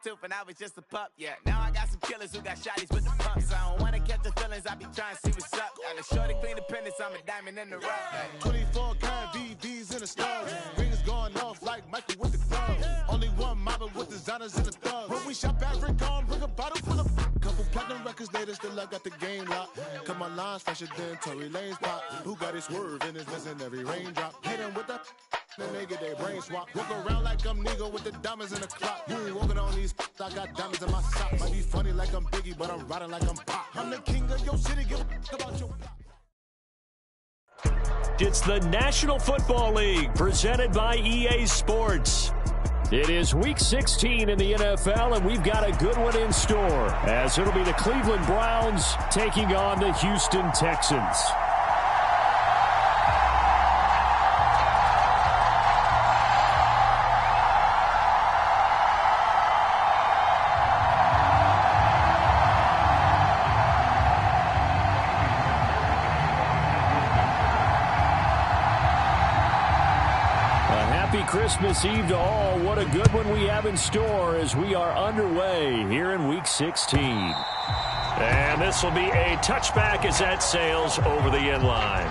Tooth and I was just a pup, yeah. Now I got some killers who got shotties with the pumps. I don't wanna catch the feelings, I be trying to see what's up. Got a shorty clean the pendants, I'm a diamond in the rough. 24 karat VVs in the stars. Rings going off like Michael with the thugs. Only one mobbing with designers in the thugs. When we shop at Rick on, bring a bottle full of couple platinum records later, still I got the game locked. Cut my lines fresher than Tory Lane's pop. Who got his swerve and is missing every raindrop. Hit him with the then they get their brain swap. Walk around like I'm Nego with the diamonds in the clock. You ain't walking on these, I got diamonds in my sock. Might be funny like I'm Biggie, but I'm riding like I'm Pop. I'm the king of your city, give a about your block. It's the National Football League presented by EA Sports. It is Week 16 in the NFL, and we've got a good one in store, as it'll be the Cleveland Browns taking on the Houston Texans. Christmas Eve to all. What a good one we have in store as we are underway here in Week 16. And this will be a touchback as that sails over the end line.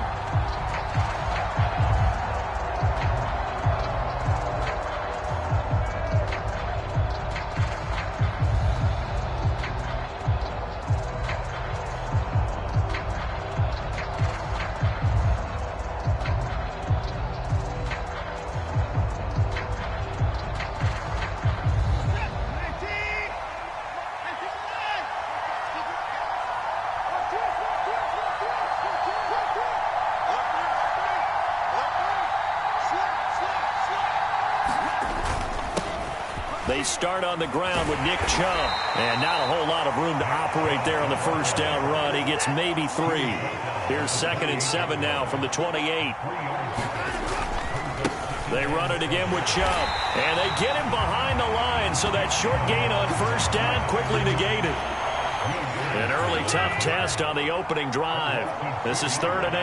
They start on the ground with Nick Chubb. And not a whole lot of room to operate there on the first down run. He gets maybe 3. Here's 2nd and 7 now from the 28. They run it again with Chubb. And they get him behind the line, so that short gain on first down quickly negated. An early tough test on the opening drive. This is 3rd and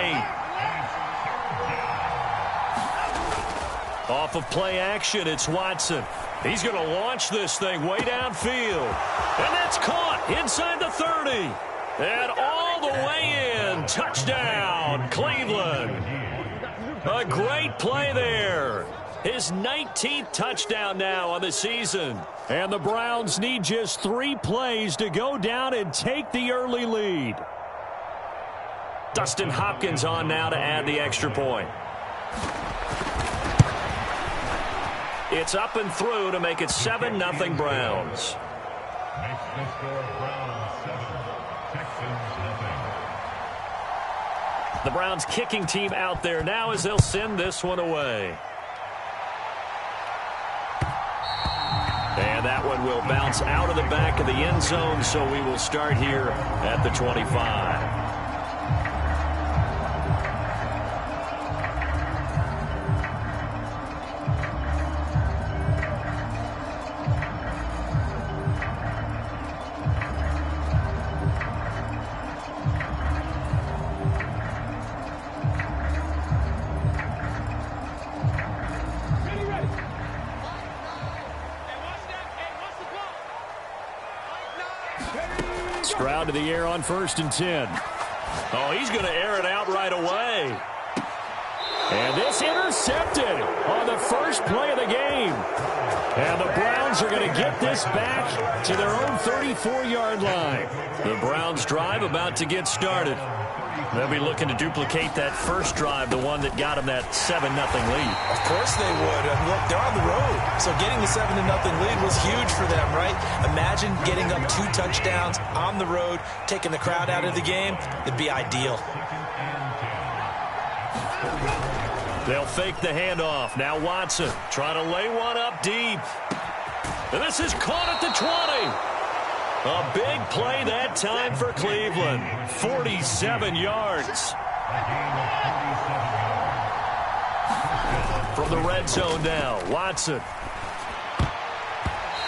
8. Off of play action, it's Watson. He's going to launch this thing way downfield. And that's caught inside the 30. And all the way in. Touchdown, Cleveland. A great play there. His 19th touchdown now on the season. And the Browns need just 3 plays to go down and take the early lead. Dustin Hopkins on now to add the extra point. It's up and through to make it 7-0 Browns. Makes the score Browns 7, Texans nothing. The Browns kicking team out there now as they'll send this one away. And that one will bounce out of the back of the end zone, so we will start here at the 25. Stroud to the air on 1st and 10. Oh, he's going to air it out right away. And this intercepted on the first play of the game. And the Browns are going to get this back to their own 34-yard line. The Browns drive about to get started. They'll be looking to duplicate that first drive, the one that got them that 7-0 lead. Of course they would. Look, they're on the road, so getting the 7-0 lead was huge for them, right? Imagine getting up 2 touchdowns on the road, taking the crowd out of the game. It'd be ideal. They'll fake the handoff. Now Watson trying to lay one up deep. And this is caught at the 20. A big play that time for Cleveland. 47 yards. From the red zone now, Watson.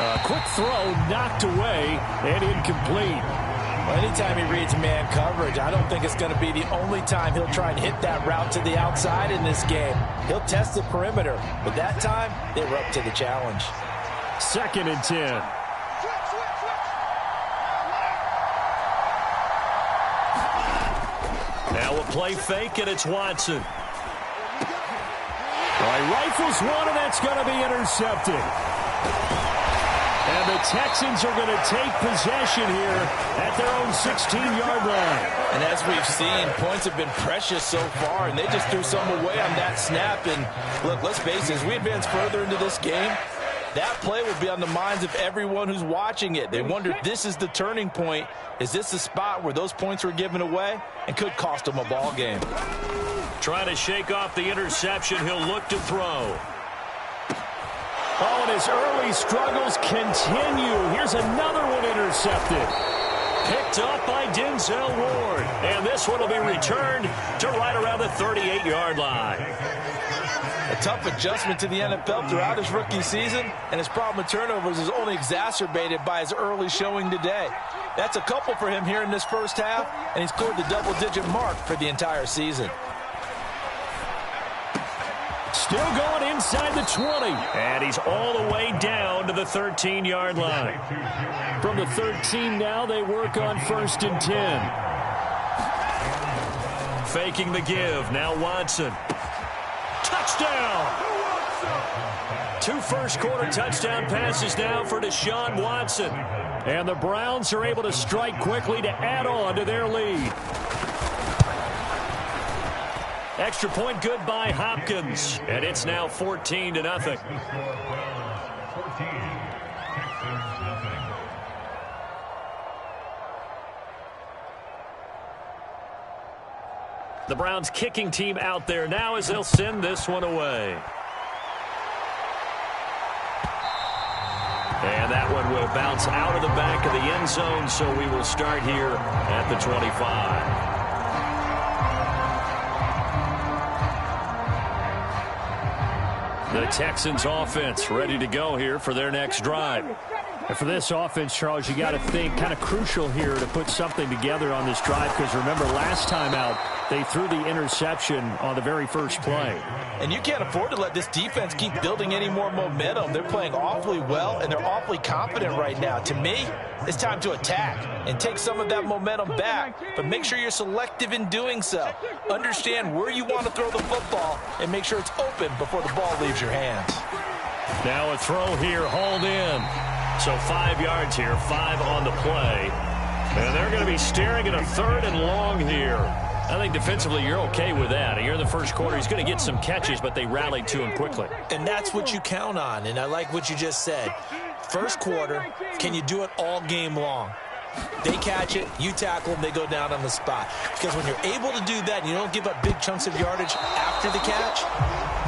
A quick throw knocked away and incomplete. Well, anytime he reads man coverage, I don't think it's going to be the only time he'll try and hit that route to the outside in this game. He'll test the perimeter, but that time they were up to the challenge. 2nd and 10. Now a play fake, and it's Watson. All right, rifles one, and that's going to be intercepted. And the Texans are going to take possession here at their own 16-yard line. And as we've seen, points have been precious so far, and they just threw some away on that snap. And look, let's face it, as we advance further into this game, that play will be on the minds of everyone who's watching it. They wonder if this is the turning point. Is this the spot where those points were given away and could cost them a ball game? Trying to shake off the interception. He'll look to throw. Oh, and his early struggles continue. Here's another one intercepted. Picked up by Denzel Ward. And this one will be returned to right around the 38-yard line. A tough adjustment to the NFL throughout his rookie season, and his problem with turnovers is only exacerbated by his early showing today. That's a couple for him here in this first half, and he's scored the double-digit mark for the entire season. Still going inside the 20, and he's all the way down to the 13-yard line. From the 13 now, they work on 1st and 10. Faking the give, now Watson. Touchdown! 2 first-quarter touchdown passes now for Deshaun Watson. And the Browns are able to strike quickly to add on to their lead. Extra point good by Hopkins. And it's now 14-0. The Browns kicking team out there now as they'll send this one away. And that one will bounce out of the back of the end zone, so we will start here at the 25. The Texans offense ready to go here for their next drive. And for this offense, Charles, you got to think kind of crucial here to put something together on this drive, because remember last time out they threw the interception on the very first play. And you can't afford to let this defense keep building any more momentum. They're playing awfully well, and they're awfully confident right now. To me, it's time to attack and take some of that momentum back, but make sure you're selective in doing so. Understand where you want to throw the football and make sure it's open before the ball leaves your hands. Now a throw here, hauled in. So 5 yards here, 5 on the play. And they're going to be staring at a 3rd and long here. I think defensively you're okay with that. Here in the first quarter, he's going to get some catches, but they rallied to him quickly. And that's what you count on, and I like what you just said. First quarter, can you do it all game long? They catch it, you tackle them, they go down on the spot. Because when you're able to do that and you don't give up big chunks of yardage after the catch,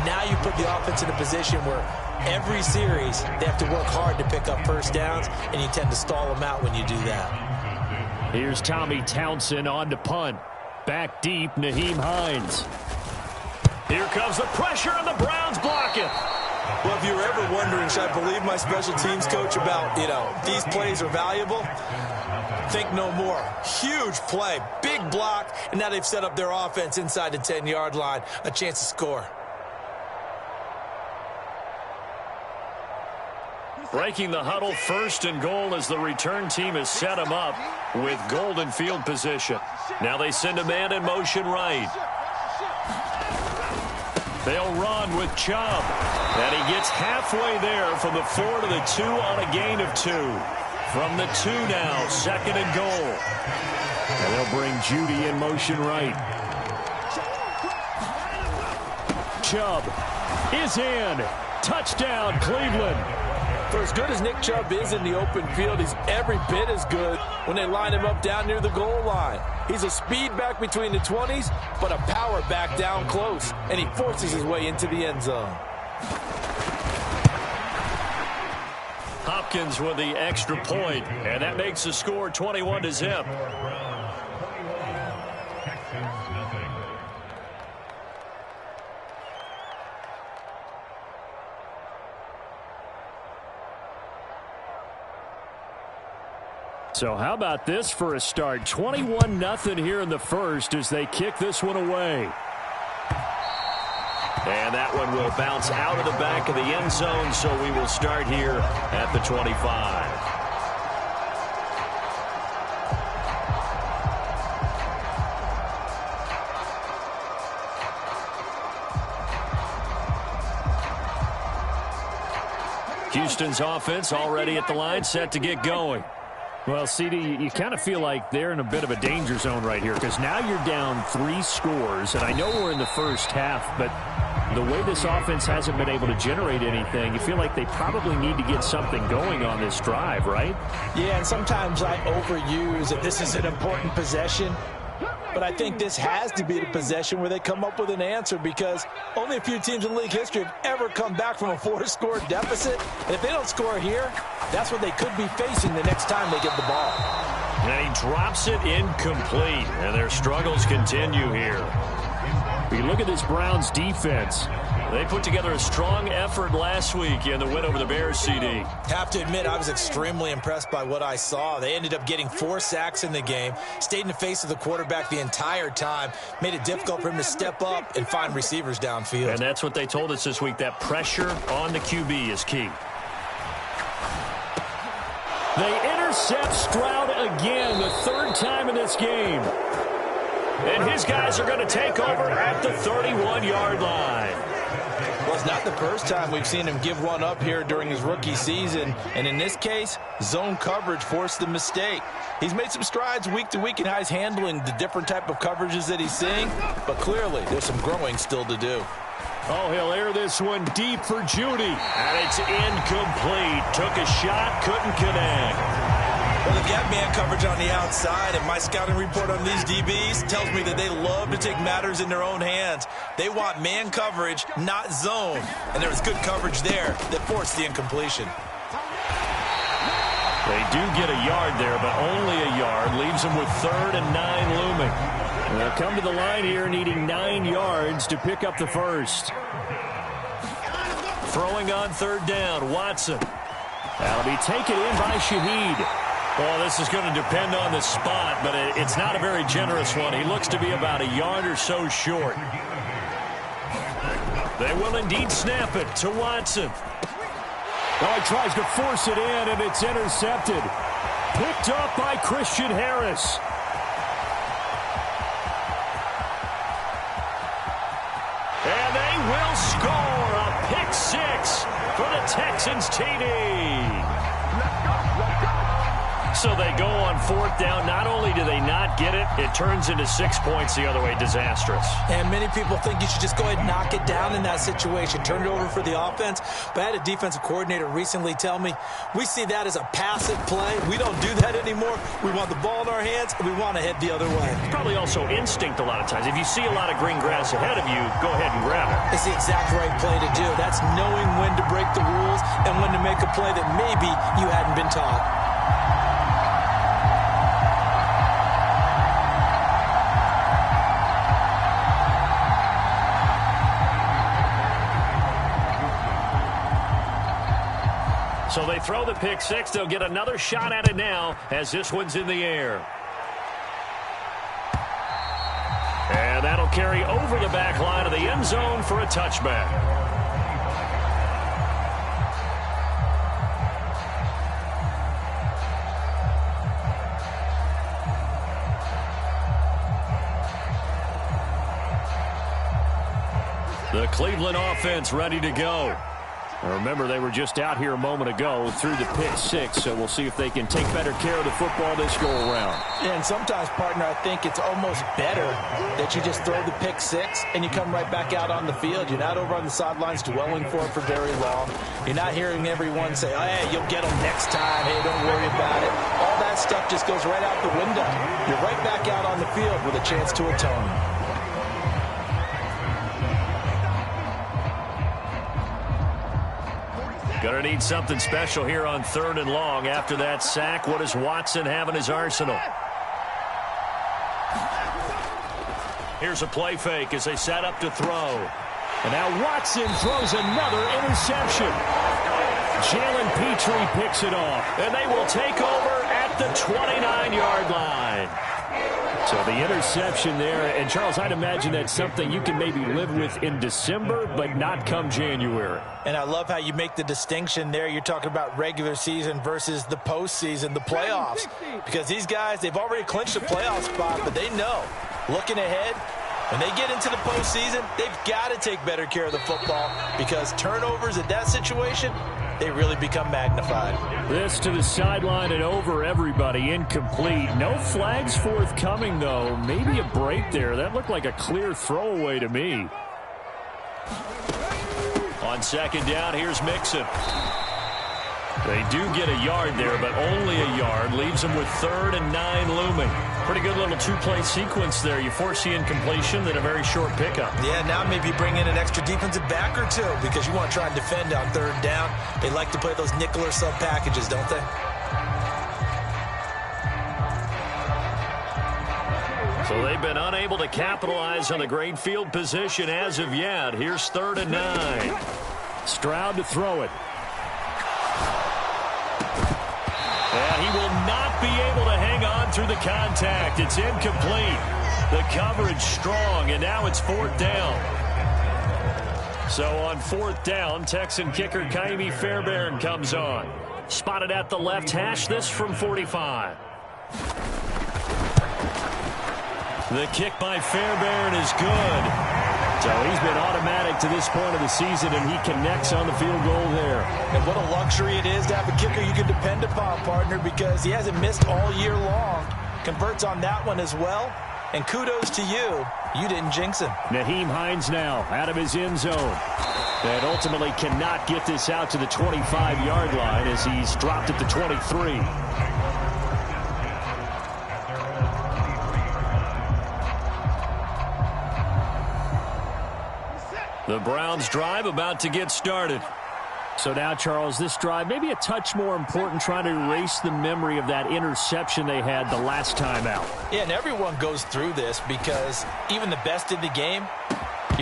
now you put the offense in a position where every series they have to work hard to pick up first downs, and you tend to stall them out when you do that. Here's Tommy Townsend on to punt. Back deep, Naheem Hines. Here comes the pressure, and the Browns block it. Well, if you were ever wondering, should I believe my special teams coach about, these plays are valuable? Think no more. Huge play, big block, and now they've set up their offense inside the 10-yard line, a chance to score. Breaking the huddle, 1st and goal as the return team has set him up with golden field position. Now they send a man in motion right. They'll run with Chubb. And he gets halfway there from the 4 to the 2 on a gain of 2. From the 2 now, 2nd and goal. And they'll bring Judy in motion right. Chubb is in. Touchdown, Cleveland. For as good as Nick Chubb is in the open field, he's every bit as good when they line him up down near the goal line. He's a speed back between the 20s, but a power back down close, and he forces his way into the end zone. Hopkins with the extra point, and that makes the score 21-0. So how about this for a start? 21-0 here in the first as they kick this one away. And that one will bounce out of the back of the end zone, so we will start here at the 25. Houston's offense already at the line, set to get going. Well, CD, you kind of feel like they're in a bit of a danger zone right here because now you're down 3 scores, and I know we're in the first half, but the way this offense hasn't been able to generate anything, you feel like they probably need to get something going on this drive, right? Yeah, and sometimes I overuse that this is an important possession. But I think this has to be the possession where they come up with an answer because only a few teams in league history have ever come back from a 4-score deficit. And if they don't score here, that's what they could be facing the next time they get the ball. And he drops it incomplete, and their struggles continue here. You look at this Browns defense. They put together a strong effort last week in the win over the Bears, CD. Have to admit, I was extremely impressed by what I saw. They ended up getting 4 sacks in the game, stayed in the face of the quarterback the entire time, made it difficult for him to step up and find receivers downfield. And that's what they told us this week, that pressure on the QB is key. They intercept Stroud again, the 3rd time in this game. And his guys are going to take over at the 31-yard line. Well, it's not the first time we've seen him give one up here during his rookie season. And in this case, zone coverage forced the mistake. He's made some strides week to week in how he's handling the different type of coverages that he's seeing. But clearly, there's some growing still to do. Oh, he'll air this one deep for Judy. And it's incomplete. Took a shot, couldn't connect. Well, they've got man coverage on the outside, and my scouting report on these DBs tells me that they love to take matters in their own hands. They want man coverage, not zone. And there was good coverage there that forced the incompletion. They do get a yard there, but only a yard. Leaves them with 3rd and 9 looming. They'll come to the line here needing 9 yards to pick up the first. Throwing on 3rd down, Watson. That'll be taken in by Shaheed. Well, this is going to depend on the spot, but it's not a very generous one. He looks to be about a yard or so short. They will indeed snap it to Watson. Oh, he tries to force it in, and it's intercepted. Picked up by Christian Harris. And they will score a pick 6 for the Texans TD. So they go on 4th down. Not only do they not get it, it turns into 6 points the other way. Disastrous. And many people think you should just go ahead and knock it down in that situation. Turn it over for the offense. But I had a defensive coordinator recently tell me, we see that as a passive play. We don't do that anymore. We want the ball in our hands, and we want to head the other way. It's probably also instinct a lot of times. If you see a lot of green grass ahead of you, go ahead and grab it. It's the exact right play to do. That's knowing when to break the rules and when to make a play that maybe you hadn't been taught. So they throw the pick 6. They'll get another shot at it now as this one's in the air. And that'll carry over the back line of the end zone for a touchback. The Cleveland offense ready to go. Now remember, they were just out here a moment ago through the pick 6, so we'll see if they can take better care of the football this go-around. Yeah, and sometimes, partner, I think it's almost better that you just throw the pick 6 and you come right back out on the field. You're not over on the sidelines dwelling for it for very long. You're not hearing everyone say, oh, hey, you'll get them next time. Hey, don't worry about it. All that stuff just goes right out the window. You're right back out on the field with a chance to atone. Going to need something special here on 3rd and long. After that sack, what does Watson have in his arsenal? Here's a play fake as they set up to throw. And now Watson throws another interception. Jalen Petrie picks it off. And they will take over at the 29-yard line. So the interception there, and Charles, I'd imagine that's something you can maybe live with in December, but not come January. And I love how you make the distinction there. You're talking about regular season versus the postseason, the playoffs. Because these guys, they've already clinched a playoff spot, but they know, looking ahead, when they get into the postseason, they've got to take better care of the football because turnovers in that situation they really become magnified. This to the sideline and over everybody. Incomplete. No flags forthcoming, though. Maybe a break there. That looked like a clear throwaway to me. On second down, here's Mixon. They do get a yard there, but only a yard. Leaves them with 3rd and 9 looming. Pretty good little two-play sequence there. You force the incompletion, then a very short pickup. Yeah, now maybe bring in an extra defensive back or two because you want to try and defend on 3rd down. They like to play those nickel or sub packages, don't they? So they've been unable to capitalize on the great field position as of yet. Here's 3rd and 9. Stroud to throw it. And he will not be able to hang on through the contact. It's incomplete. The coverage strong, and now it's 4th down. So on 4th down, Texan kicker Kaimi Fairbairn comes on. Spotted at the left hash, this from 45. The kick by Fairbairn is good. So he's been automatic to this point of the season, and he connects on the field goal there. And what a luxury it is to have a kicker you can depend upon, partner, because he hasn't missed all year long. Converts on that one as well. And kudos to you. You didn't jinx him. Nyheim Hines now out of his end zone. And ultimately cannot get this out to the 25-yard line as he's dropped at the 23. The Browns drive about to get started. So now, Charles, this drive maybe a touch more important, trying to erase the memory of that interception they had the last time out. Yeah, and everyone goes through this because even the best in the game,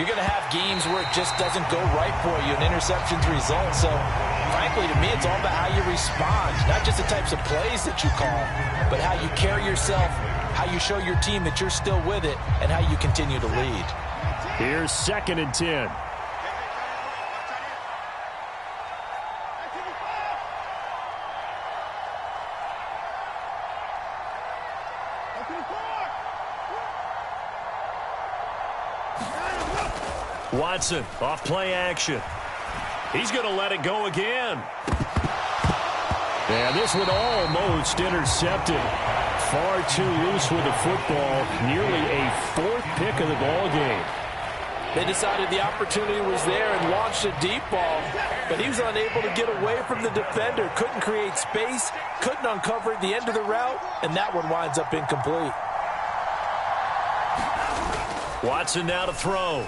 you're going to have games where it just doesn't go right for you, and interceptions result. So, frankly, to me, it's all about how you respond, not just the types of plays that you call, but how you carry yourself, how you show your team that you're still with it, and how you continue to lead. Here's 2nd and 10. Watson off play action. He's going to let it go again. Yeah, this one almost intercepted. Far too loose with the football. Nearly a 4th pick of the ball game. They decided the opportunity was there and launched a deep ball, but he was unable to get away from the defender. Couldn't create space, couldn't uncover the end of the route, and that one winds up incomplete. Watson now to throw.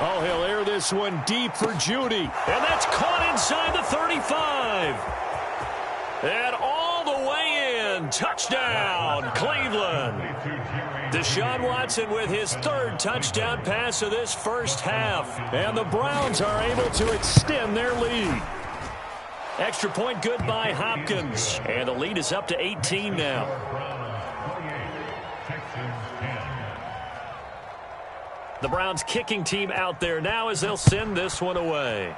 Oh, he'll air this one deep for Judy. And that's caught inside the 35. And all the way in. Touchdown, Cleveland. Deshaun Watson with his 3rd touchdown pass of this first half. And the Browns are able to extend their lead. Extra point good by Hopkins. And the lead is up to 18 now. The Browns kicking team out there now as they'll send this one away.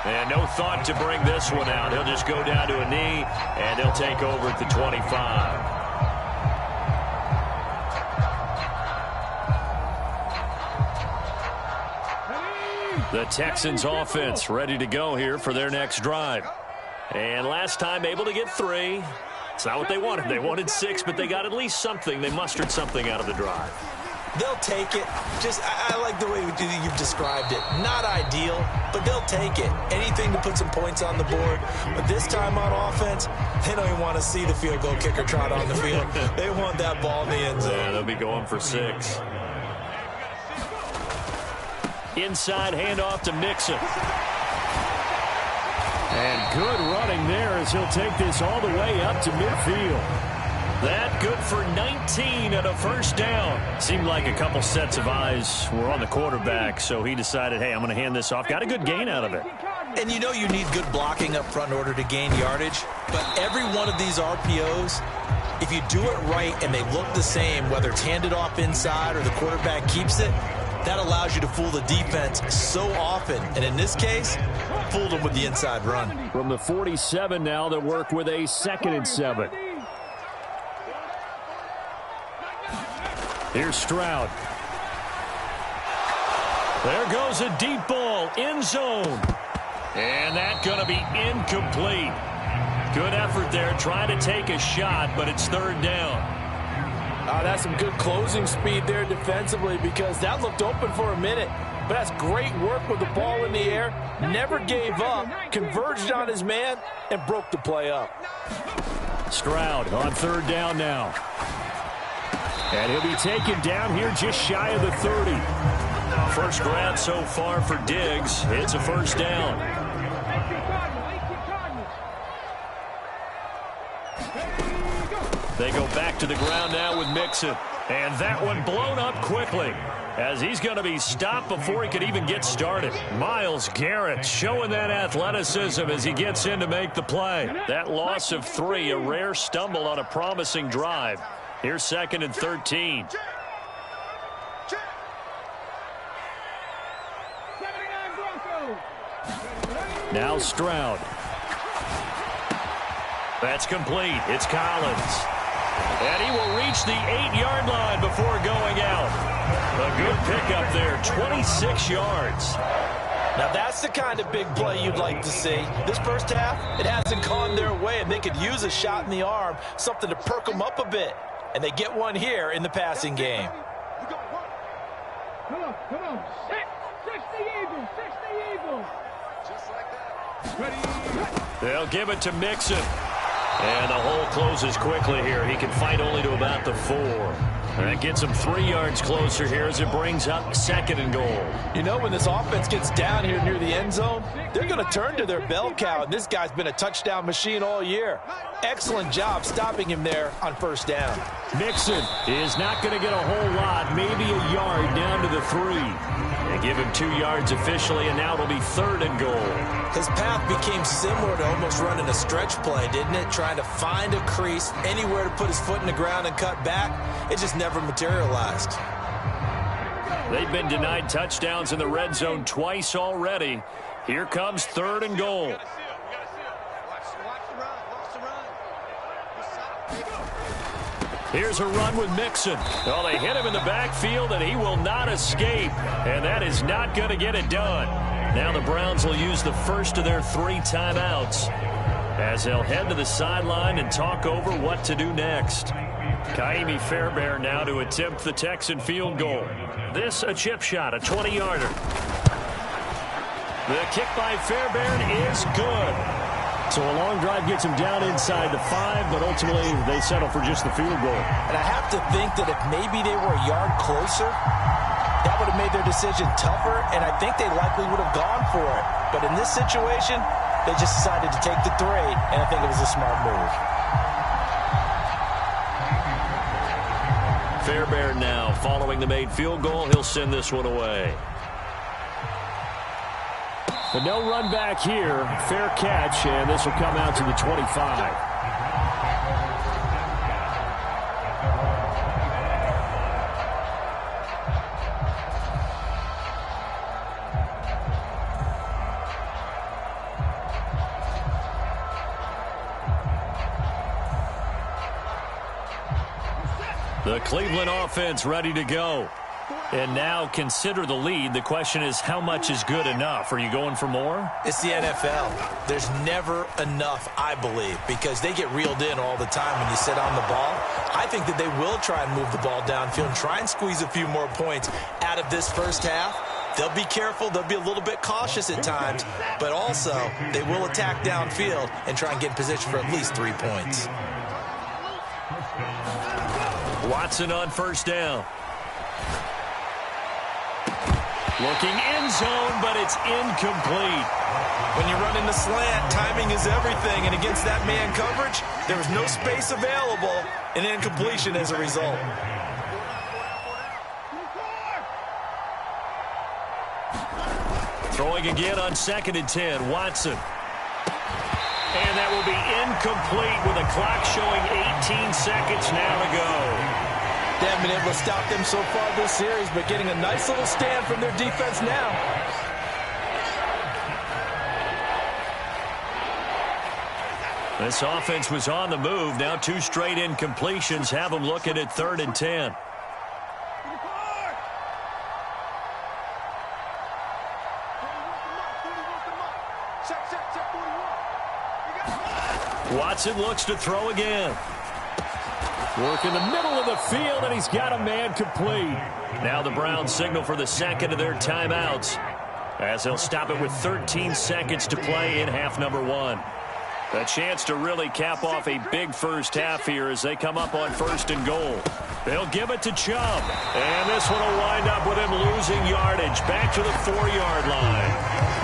And no thought to bring this one out. He'll just go down to a knee, and he'll take over at the 25. The Texans offense ready to go here for their next drive. And last time able to get 3. It's not what they wanted. They wanted 6, but they got at least something. They mustered something out of the drive. They'll take it. I like the way you've described it. Not ideal, but they'll take it. Anything to put some points on the board. But this time on offense, they don't even want to see the field goal kicker trot on the field. They want that ball in the end zone. Yeah, they'll be going for 6. Inside handoff to Mixon. And good running there as he'll take this all the way up to midfield. That good for 19 and a first down. Seemed like a couple sets of eyes were on the quarterback, so he decided, hey, I'm going to hand this off. Got a good gain out of it. And you know you need good blocking up front in order to gain yardage. But every one of these RPOs, if you do it right and they look the same, whether it's handed off inside or the quarterback keeps it, that allows you to fool the defense so often. And in this case, fooled them with the inside run. From the 47 now, they'll work with a 2nd and 7. Here's Stroud. There goes a deep ball, end zone. And that's going to be incomplete. Good effort there, trying to take a shot, but it's third down. That's some good closing speed there defensively, because that looked open for a minute. But that's great work with the ball in the air. Never gave up, converged on his man, and broke the play up. Stroud on third down now. And he'll be taken down here just shy of the 30. First grab so far for Diggs. It's a first down. They go back to the ground now with Mixon. And that one blown up quickly, as he's going to be stopped before he could even get started. Myles Garrett showing that athleticism as he gets in to make the play. That loss of 3, a rare stumble on a promising drive. Here's 2nd and 13. Now Stroud. That's complete. It's Collins. And he will reach the 8-yard line before going out. A good pickup there, 26 yards. Now that's the kind of big play you'd like to see. This first half, it hasn't gone their way, and they could use a shot in the arm, something to perk them up a bit. And they get one here in the passing game. Come on. Six the Eagles. Just like that. They'll give it to Mixon. And the hole closes quickly here. He can fight only to about the 4. And that gets him 3 yards closer here as it brings up 2nd and goal. You know, when this offense gets down here near the end zone, they're going to turn to their bell cow. And this guy's been a touchdown machine all year. Excellent job stopping him there on first down. Mixon is not going to get a whole lot, maybe a yard down to the 3. They give him 2 yards officially, and now it'll be 3rd and goal. His path became similar to almost running a stretch play, didn't it? Trying to find a crease, anywhere to put his foot in the ground and cut back. It just never materialized. They've been denied touchdowns in the red zone twice already. Here comes 3rd and goal. Here's a run with Mixon. Well, they hit him in the backfield, and he will not escape. And that is not going to get it done. Now the Browns will use the first of their 3 timeouts, as they'll head to the sideline and talk over what to do next. Kaimi Fairbairn now to attempt the Texan field goal. This a chip shot, a 20-yarder. The kick by Fairbairn is good. So a long drive gets him down inside the 5, but ultimately they settle for just the field goal. And I have to think that if maybe they were a yard closer, that would have made their decision tougher, and I think they likely would have gone for it. But in this situation, they just decided to take the 3, and I think it was a smart move. Fairbairn now following the made field goal. He'll send this one away. But no run back here. Fair catch, and this will come out to the 25. The Cleveland offense ready to go. And now consider the lead. The question is, how much is good enough? Are you going for more? It's the NFL. There's never enough, I believe, because they get reeled in all the time when you sit on the ball. I think that they will try and move the ball downfield and try and squeeze a few more points out of this first half. They'll be careful. They'll be a little bit cautious at times, but also they will attack downfield and try and get in position for at least 3 points. Watson on first down. Looking end zone, but it's incomplete. When you run in the slant, timing is everything, and against that man coverage, there was no space available, and incompletion as a result. Throwing again on 2nd and 10, Watson. And that will be incomplete with a clock showing 18 seconds now to go. They haven't been able to stop them so far this series, but getting a nice little stand from their defense now. This offense was on the move. Now 2 straight incompletions have them looking at 3rd and 10. Watson looks to throw again. Work in the middle of the field, and he's got a man complete. Now the Browns signal for the second of their timeouts, as they'll stop it with 13 seconds to play in half number 1. A chance to really cap off a big first half here as they come up on 1st and goal. They'll give it to Chubb, and this one will wind up with him losing yardage back to the 4-yard line.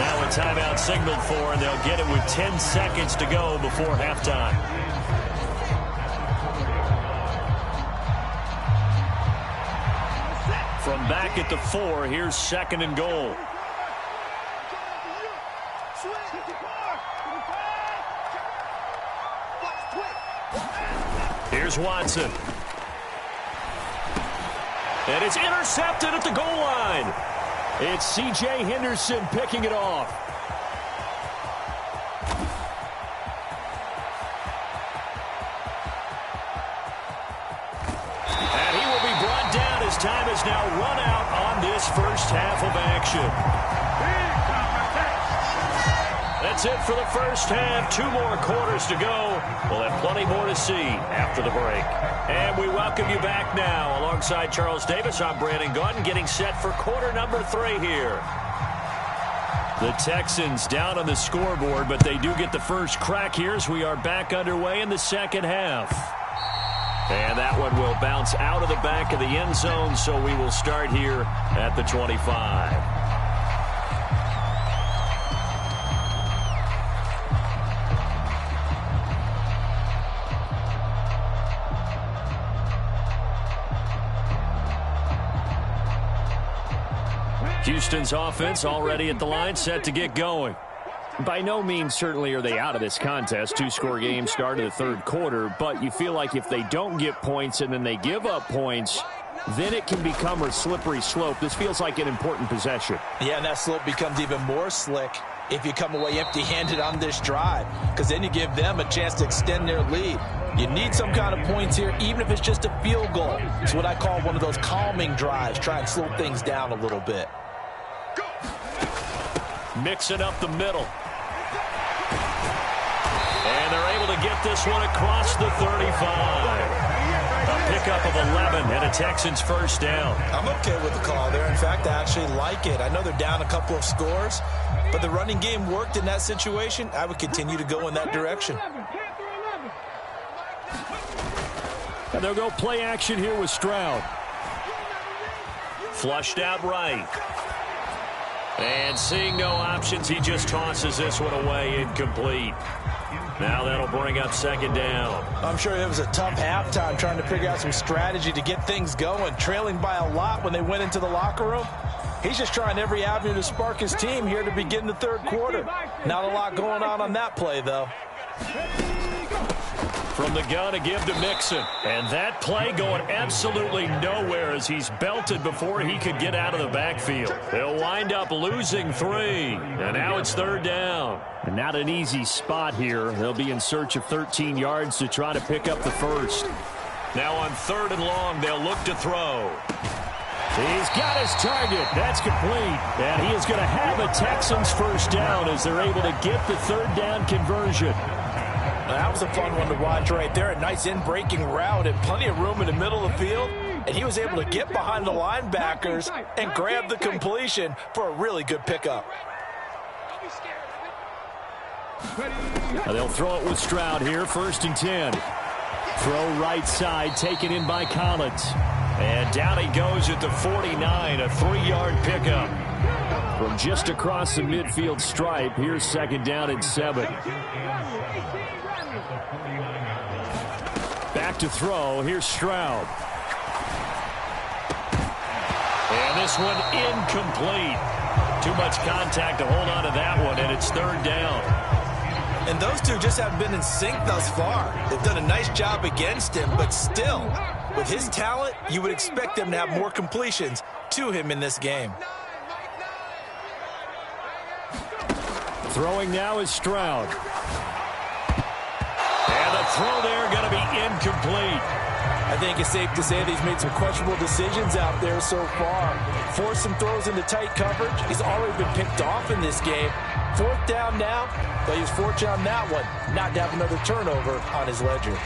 Now a timeout signaled for, and they'll get it with 10 seconds to go before halftime. From back at the 4, here's 2nd and goal. Here's Watson. And it's intercepted at the goal line. It's C.J. Henderson picking it off. And he will be brought down as time is now run out on this first half of action. That's it for the first half. 2 more quarters to go. We'll have plenty more to see after the break. And we welcome you back now. Alongside Charles Davis, I'm Brandon Gaudin, getting set for quarter number 3 here. The Texans down on the scoreboard, but they do get the first crack here as we are back underway in the second half. And that one will bounce out of the back of the end zone, so we will start here at the 25. Houston's offense already at the line, set to get going. By no means certainly are they out of this contest. 2-score game started the 3rd quarter, but you feel like if they don't get points and then they give up points, then it can become a slippery slope. This feels like an important possession. Yeah, and that slope becomes even more slick if you come away empty-handed on this drive, because then you give them a chance to extend their lead. You need some kind of points here, even if it's just a field goal. It's what I call one of those calming drives. Try and slow things down a little bit. Mixing up the middle. And they're able to get this one across the 35. A pickup of 11 and a Texans first down. I'm okay with the call there. In fact, I actually like it. I know they're down a couple of scores, but the running game worked in that situation. I would continue to go in that direction. And they'll go play action here with Stroud. Flushed out right. And seeing no options, he just tosses this one away, incomplete. Now that'll bring up 2nd down. I'm sure it was a tough halftime trying to figure out some strategy to get things going, trailing by a lot when they went into the locker room. He's just trying every avenue to spark his team here to begin the 3rd quarter. Not a lot going on that play, though. From the gun to give to Mixon. And that play going absolutely nowhere as he's belted before he could get out of the backfield. They'll wind up losing 3. And now it's 3rd down. And not an easy spot here. They'll be in search of 13 yards to try to pick up the first. Now on 3rd and long, they'll look to throw. He's got his target. That's complete. And he is going to have a Texans first down as they're able to get the 3rd down conversion. That was a fun one to watch right there. A nice in-breaking route and plenty of room in the middle of the field. And he was able to get behind the linebackers and grab the completion for a really good pickup. They'll throw it with Stroud here, 1st and 10. Throw right side, taken in by Collins. And down he goes at the 49, a 3-yard pickup. From just across the midfield stripe, here's 2nd down and 7. Back to throw, here's Stroud. And this one incomplete. Too much contact to hold on to that one, and it's 3rd down. And those two just haven't been in sync thus far. They've done a nice job against him, but still, with his talent, you would expect them to have more completions to him in this game. Throwing now is Stroud. And the throw there going to be incomplete. I think it's safe to say that he's made some questionable decisions out there so far. Forced some throws into tight coverage. He's already been picked off in this game. 4th down now, but he's fortunate on that one, not to have another turnover on his ledger.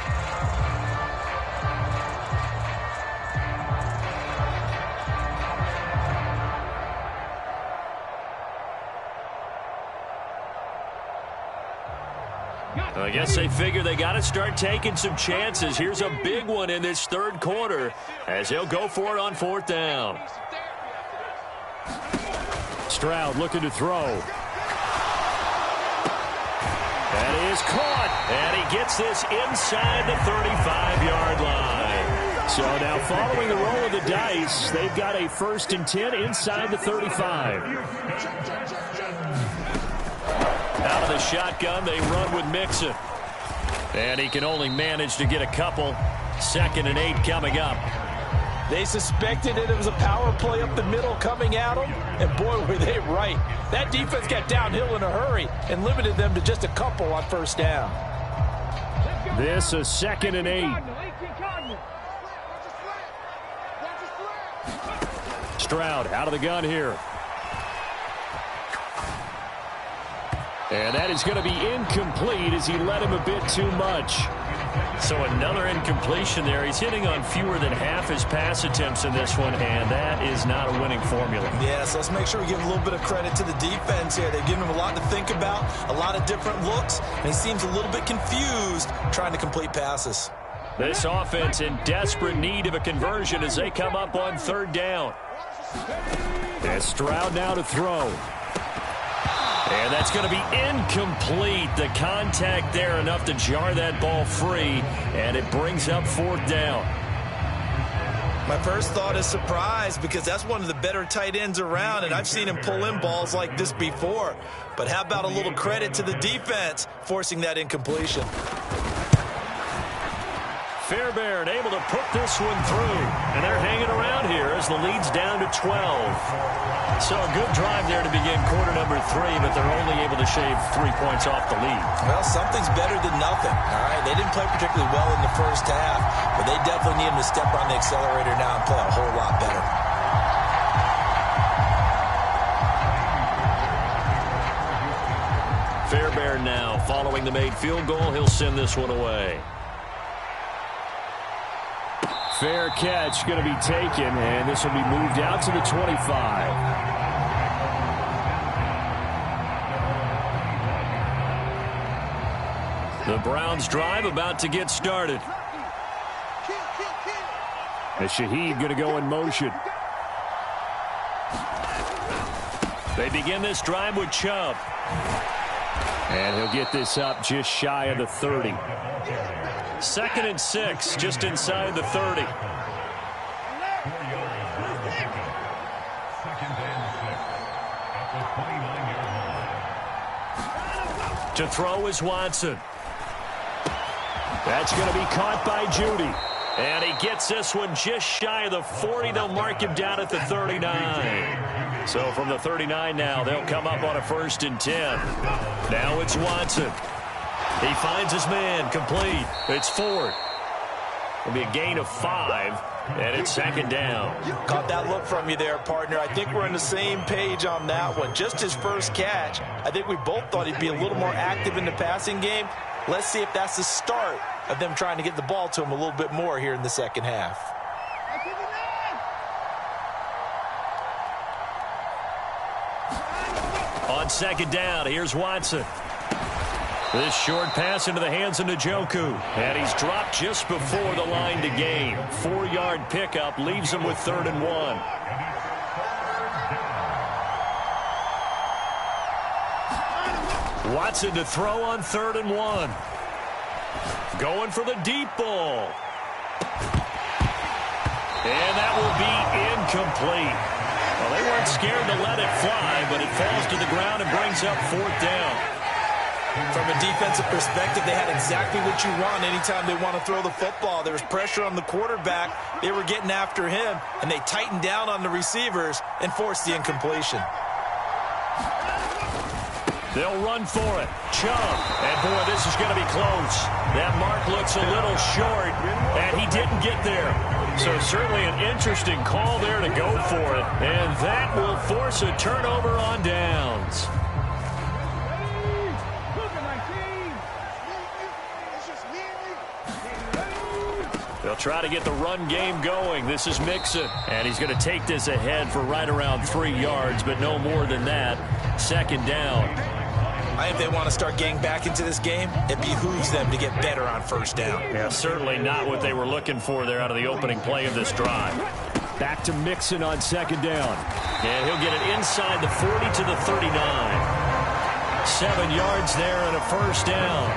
I guess they figure they got to start taking some chances. Here's a big one in this 3rd quarter as he'll go for it on 4th down. Stroud looking to throw. That is caught, and he gets this inside the 35-yard line. So now following the roll of the dice, they've got a 1st and 10 inside the 35. Out of the shotgun, they run with Mixon. And he can only manage to get a couple. 2nd and 8 coming up. They suspected it was a power play up the middle coming at them, and boy, were they right. That defense got downhill in a hurry and limited them to just a couple on 1st down. This is 2nd and 8. Stroud out of the gun here. And that is going to be incomplete as he led him a bit too much. So another incompletion there. He's hitting on fewer than half his pass attempts in this one, and that is not a winning formula. Yeah, so let's make sure we give a little bit of credit to the defense here. They've given him a lot to think about, a lot of different looks, and he seems a little bit confused trying to complete passes. This offense in desperate need of a conversion as they come up on 3rd down. And Stroud now to throw. And that's going to be incomplete. The contact there enough to jar that ball free, and it brings up 4th down. My first thought is surprise because that's one of the better tight ends around, and I've seen him pull in balls like this before. But how about a little credit to the defense forcing that incompletion? Fairbairn able to put this one through, and they're hanging around here as the lead's down to 12. So a good drive there to begin quarter number 3, but they're only able to shave 3 points off the lead. Well, something's better than nothing. All right, they didn't play particularly well in the first half, but they definitely need him to step on the accelerator now and play a whole lot better. Fairbairn now following the made field goal. He'll send this one away. Fair catch going to be taken, and this will be moved out to the 25. The Browns drive about to get started. And Shaheed going to go in motion. They begin this drive with Chubb. And he'll get this up just shy of the 30. 2nd and 6, just inside the 30. To throw is Watson. That's going to be caught by Judy. And he gets this one just shy of the 40. They'll mark him down at the 39. So from the 39 now, they'll come up on a 1st and 10. Now it's Watson. He finds his man, complete. It's Ford. It'll be a gain of 5, and it's 2nd down. Caught that look from you there, partner. I think we're on the same page on that one. Just his first catch. I think we both thought he'd be a little more active in the passing game. Let's see if that's the start of them trying to get the ball to him a little bit more here in the second half. On 2nd down, here's Watson. This short pass into the hands of Njoku. And he's dropped just before the line to gain. 4-yard pickup leaves him with 3rd and 1. Watson to throw on 3rd and 1. Going for the deep ball. And that will be incomplete. Well, they weren't scared to let it fly, but it falls to the ground and brings up 4th down. From a defensive perspective, they had exactly what you want anytime they want to throw the football. There was pressure on the quarterback. They were getting after him, and they tightened down on the receivers and forced the incompletion. They'll run for it. Chubb. And, boy, this is going to be close. That mark looks a little short, and he didn't get there. So certainly an interesting call there to go for it. And that will force a turnover on downs. They'll try to get the run game going. This is Mixon, and he's going to take this ahead for right around 3 yards, but no more than that. Second down. I think they want to start getting back into this game. It behooves them to get better on first down. Yeah, certainly not what they were looking for there out of the opening play of this drive. Back to Mixon on second down. And he'll get it inside the 40 to the 39. 7 yards there and a first down.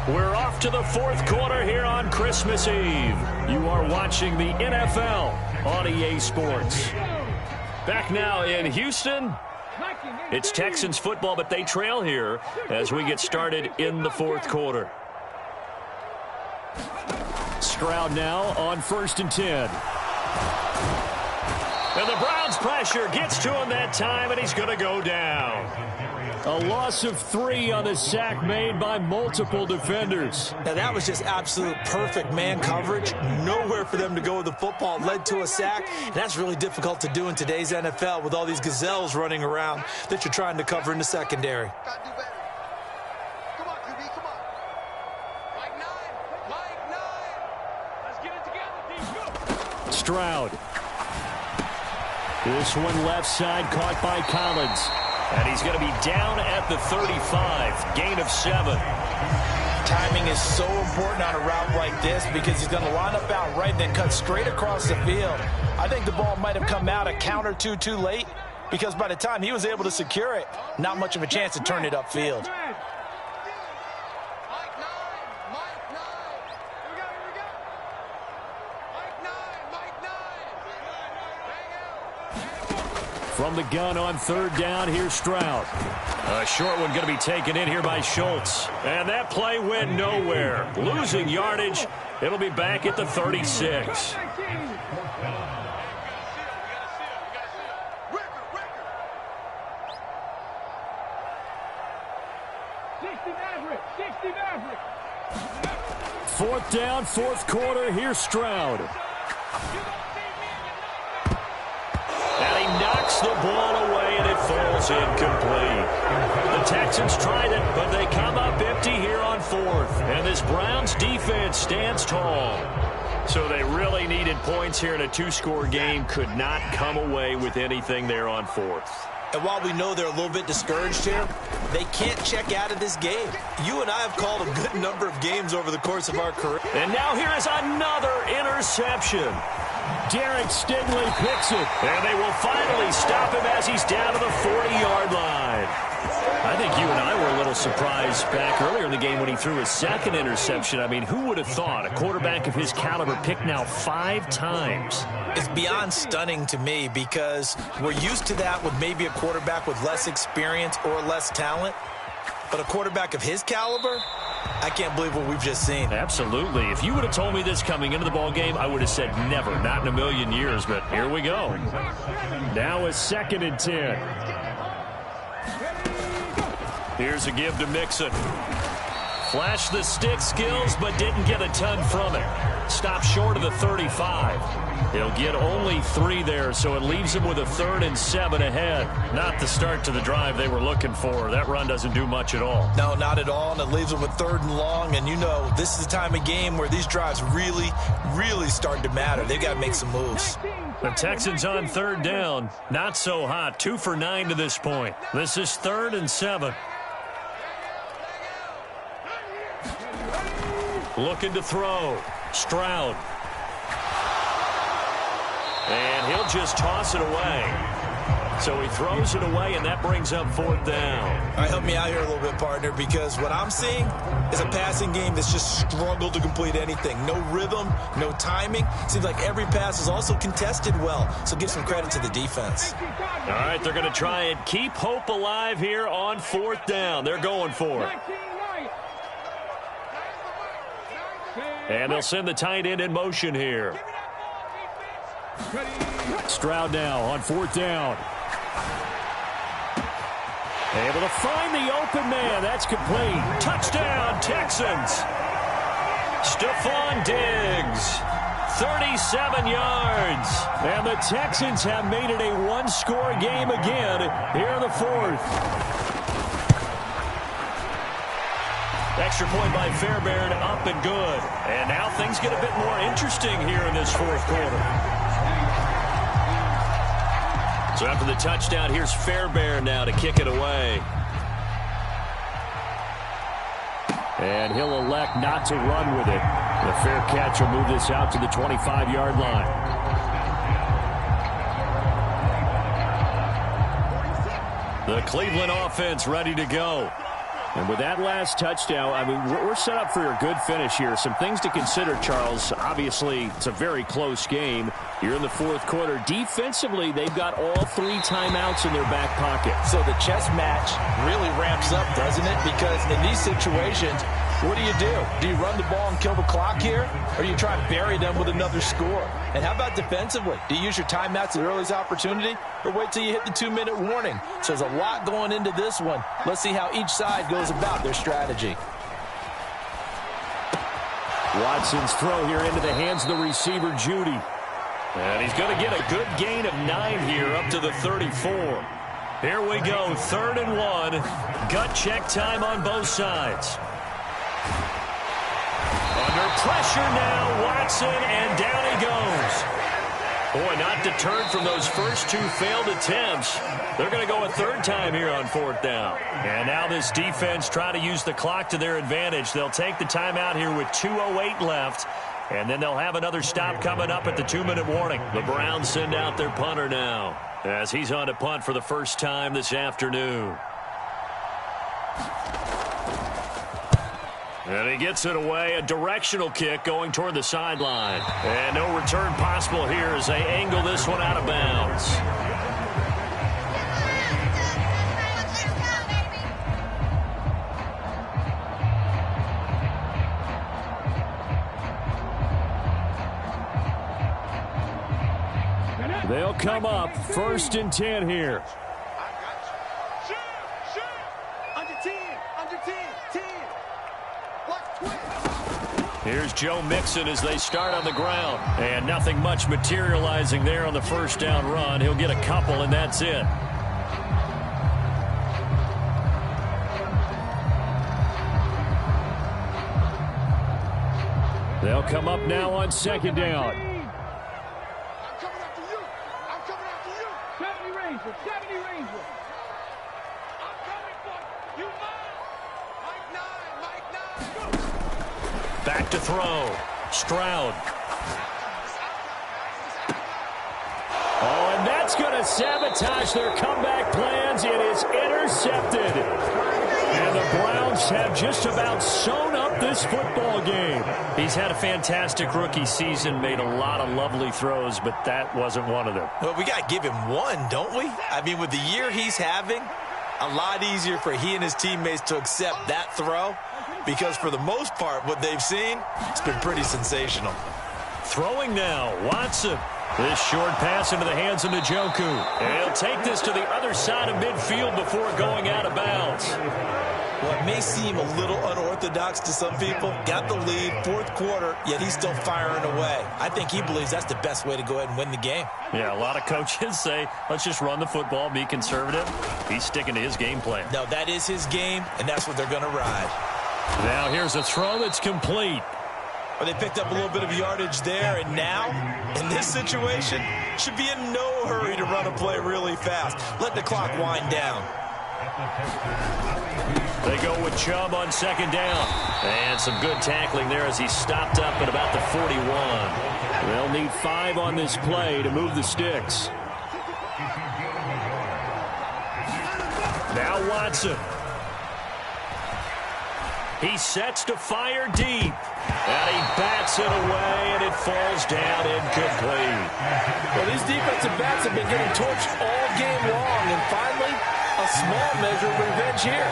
We're off to the fourth quarter here on Christmas Eve. You are watching the NFL on EA Sports. Back now in Houston, it's Texans football, but they trail here as we get started in the fourth quarter. Stroud now on 1st and 10. And the Browns' pressure gets to him that time, and he's going to go down. A loss of 3 on the sack made by multiple defenders. Now, that was just absolute perfect man coverage. Nowhere for them to go with the football. Led to a sack. And that's really difficult to do in today's NFL with all these gazelles running around that you're trying to cover in the secondary. Stroud. This one left side caught by Collins. And he's going to be down at the 35, gain of 7. Timing is so important on a route like this because he's going to line up out right and then cut straight across the field. I think the ball might have come out a count or two too late because by the time he was able to secure it, not much of a chance to turn it upfield. From the gun on 3rd down, here's Stroud. A short one going to be taken in here by Schultz. And that play went nowhere. Losing yardage. It'll be back at the 36. Fourth down, fourth quarter, here's Stroud. And he knocks the ball away, and it falls incomplete. The Texans tried it, but they come up empty here on 4th. And this Browns defense stands tall. So they really needed points here in a 2-score game. Could not come away with anything there on 4th. And while we know they're a little bit discouraged here, they can't check out of this game. You and I have called a good number of games over the course of our career. And now here is another interception. Derek Stingley picks it. And they will finally stop him as he's down to the 40-yard line. I think you and I were a little surprised back earlier in the game when he threw his second interception. I mean, who would have thought a quarterback of his caliber picked now 5 times? It's beyond stunning to me because we're used to that with maybe a quarterback with less experience or less talent. But a quarterback of his caliber, I can't believe what we've just seen. Absolutely. If you would have told me this coming into the ball game, I would have said never, not in a million years. But here we go. Now a 2nd and 10. Here's a give to Mixon. Flashed the stick skills, but didn't get a ton from it. Stopped short of the 35. He'll get only 3 there, so it leaves him with a 3rd and 7 ahead. Not the start to the drive they were looking for. That run doesn't do much at all. No, not at all, and it leaves him with 3rd and long. And you know, this is the time of game where these drives really, really start to matter. They've got to make some moves. The Texans on 3rd down. Not so hot. 2 for 9 to this point. This is 3rd and 7. Looking to throw. Stroud. And he'll just toss it away. So he throws it away, and that brings up 4th down. All right, help me out here a little bit, partner, because what I'm seeing is a passing game that's just struggled to complete anything. No rhythm, no timing. Seems like every pass is also contested well, so give some credit to the defense. All right, they're going to try and keep hope alive here on 4th down. They're going for it. And they'll send the tight end in motion here. Stroud now on 4th down. Able to find the open man. That's complete. Touchdown, Texans. Stephon Diggs, 37 yards. And the Texans have made it a one-score game again here in the 4th. Extra point by Fairbairn, up and good. And now things get a bit more interesting here in this 4th quarter. So after the touchdown, here's Fairbairn now to kick it away. And he'll elect not to run with it. The fair catch will move this out to the 25-yard line. The Cleveland offense ready to go. And with that last touchdown, I mean, we're set up for a good finish here. Some things to consider, Charles. Obviously, it's a very close game. You're in the 4th quarter. Defensively, they've got all 3 timeouts in their back pocket. So the chess match really ramps up, doesn't it? Because in these situations, what do? Do you run the ball and kill the clock here? Or do you try to bury them with another score? And how about defensively? Do you use your timeouts at the earliest opportunity? Or wait till you hit the 2-minute warning? So there's a lot going into this one. Let's see how each side goes about their strategy. Watson's throw here into the hands of the receiver, Judy. And he's going to get a good gain of 9 here up to the 34. Here we go, 3rd and 1. Gut check time on both sides. Under pressure now, Watson, and down he goes. Boy, not deterred from those first 2 failed attempts. They're going to go a 3rd time here on 4th down. And now this defense trying to use the clock to their advantage. They'll take the timeout here with 2:08 left. And then they'll have another stop coming up at the 2-minute warning. The Browns send out their punter now as he's on to punt for the first time this afternoon. And he gets it away, a directional kick going toward the sideline. And no return possible here as they angle this one out of bounds. They'll come up 1st and 10 here. Here's Joe Mixon as they start on the ground. And nothing much materializing there on the 1st down run. He'll get a couple, and that's it. They'll come up now on 2nd down. I'm coming after you. I'm coming after you. 70 Ranger. 70 Ranger. I'm coming for you. Mike 9. Mike 9. Back to throw. Stroud. Oh, and that's going to sabotage their comeback plans. It is intercepted. And the Browns have just about sewn up this football game. He's had a fantastic rookie season, made a lot of lovely throws, but that wasn't one of them. Well, we got to give him one, don't we? I mean, with the year he's having, a lot easier for he and his teammates to accept that throw. Because for the most part, what they've seen, it's been pretty sensational. Throwing now, Watson. This short pass into the hands of Njoku. And he'll take this to the other side of midfield before going out of bounds. Well, it may seem a little unorthodox to some people. Got the lead, 4th quarter, yet he's still firing away. I think he believes that's the best way to go ahead and win the game. Yeah, a lot of coaches say, let's just run the football, be conservative. He's sticking to his game plan. No, that is his game, and that's what they're going to ride. Now here's a throw that's complete. Well, they picked up a little bit of yardage there, and now, in this situation, should be in no hurry to run a play really fast. Let the clock wind down. They go with Chubb on 2nd down. And some good tackling there as he stopped up at about the 41. They'll need 5 on this play to move the sticks. Now Watson. He sets to fire deep. And he bats it away, and it falls down incomplete. Well, these defensive backs have been getting torched all game long, and finally, a small measure of revenge here.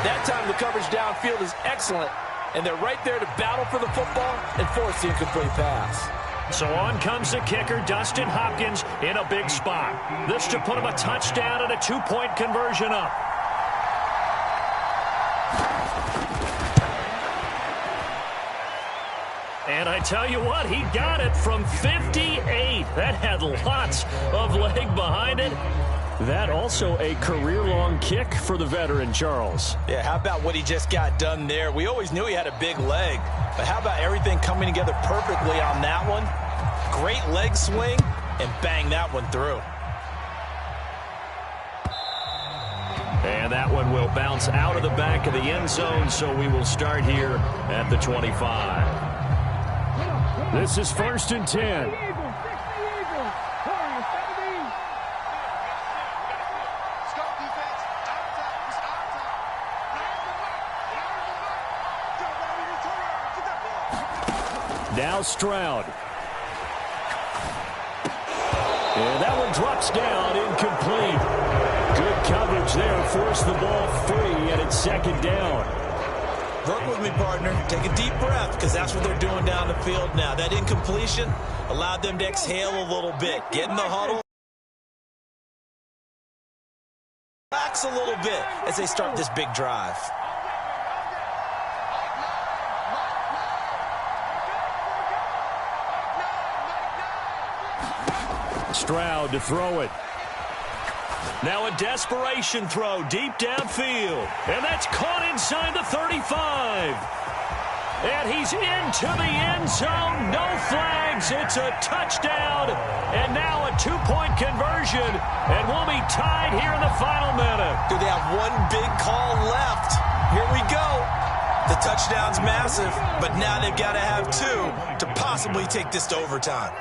That time the coverage downfield is excellent, and they're right there to battle for the football and force the incomplete pass. So on comes the kicker, Dustin Hopkins, in a big spot. This to put him a touchdown and a 2-point conversion up. And I tell you what, he got it from 58. That had lots of leg behind it. That also a career-long kick for the veteran, Charles. Yeah, how about what he just got done there? We always knew he had a big leg, but how about everything coming together perfectly on that one? Great leg swing, and bang that one through. And that one will bounce out of the back of the end zone, so we will start here at the 25. This is 1st and 10. Now Stroud. And that one drops down, incomplete. Good coverage there, forced the ball free, and it's 2nd down. Work with me, partner. Take a deep breath, because that's what they're doing down the field now. That incompletion allowed them to exhale a little bit. Get in the huddle. Relax a little bit as they start this big drive. Stroud to throw it. Now a desperation throw deep downfield. And that's caught inside the 35. And he's into the end zone. No flags. It's a touchdown. And now a 2-point conversion. And we'll be tied here in the final minute. Do they have one big call left? Here we go. The touchdown's massive, but now they've got to have 2 to possibly take this to overtime.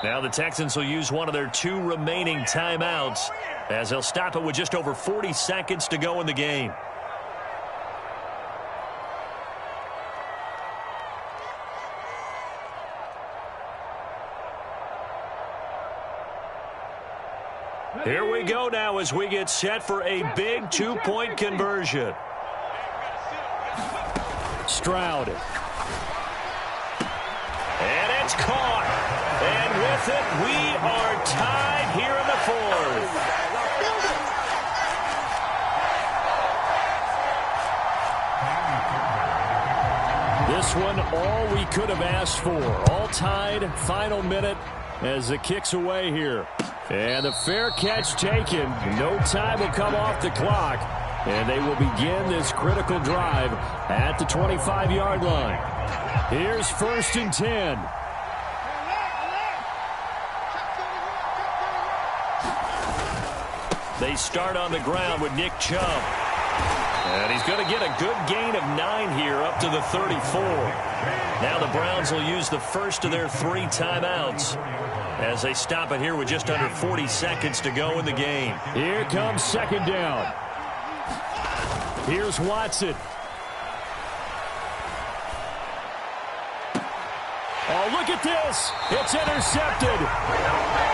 Now the Texans will use one of their 2 remaining timeouts as they'll stop it with just over 40 seconds to go in the game. Here we go now as we get set for a big 2-point conversion. Stroud. And it's caught. And with it, we are tied here in the 4th. This one, all we could have asked for. All tied, final minute as the kick's away here. And the fair catch taken. No time will come off the clock. And they will begin this critical drive at the 25-yard line. Here's 1st and 10. They start on the ground with Nick Chubb. And he's going to get a good gain of 9 here up to the 34. Now the Browns will use the first of their 3 timeouts as they stop it here with just under 40 seconds to go in the game. Here comes 2nd down. Here's Watson. Oh, look at this. It's intercepted.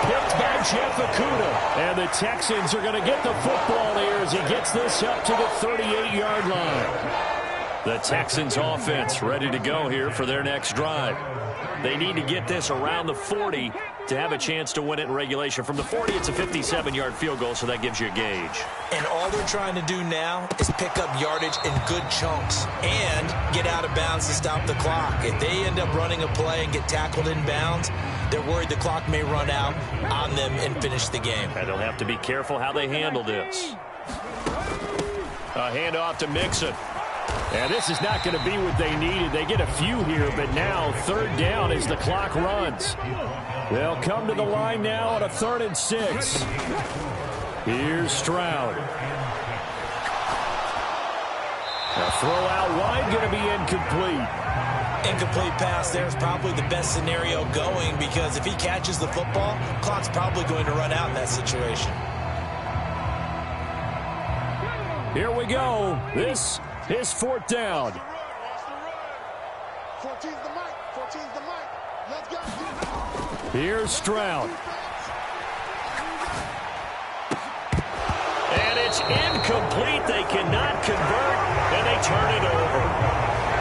Picked by Jeff Okudah. And the Texans are going to get the football here as he gets this up to the 38-yard line. The Texans offense ready to go here for their next drive. They need to get this around the 40 to have a chance to win it in regulation. From the 40, it's a 57-yard field goal, so that gives you a gauge. And all they're trying to do now is pick up yardage in good chunks and get out of bounds to stop the clock. If they end up running a play and get tackled in bounds, they're worried the clock may run out on them and finish the game. And they'll have to be careful how they handle this. A handoff to Mixon. And this is not going to be what they needed. They get a few here, but now 3rd down as the clock runs. They'll come to the line now on a 3rd and 6. Here's Stroud. A throw out wide going to be incomplete. Incomplete pass there is probably the best scenario going because if he catches the football, clock's probably going to run out in that situation. Here we go. This is 4th down. 14's the mic. 14's the mic. Let's go. Here's Stroud. And it's incomplete. They cannot convert, and they turn it over.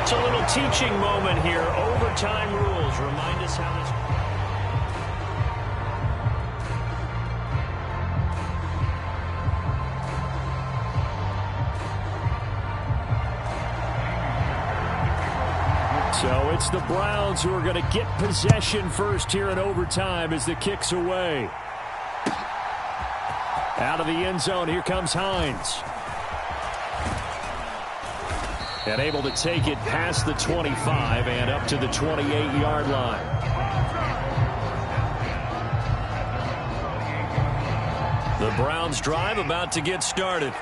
It's a little teaching moment here. Overtime rules. Remind us how this... So it's the Browns who are going to get possession first here in overtime as the kick's away. Out of the end zone, here comes Hines. And able to take it past the 25 and up to the 28-yard line. The Browns drive about to get started.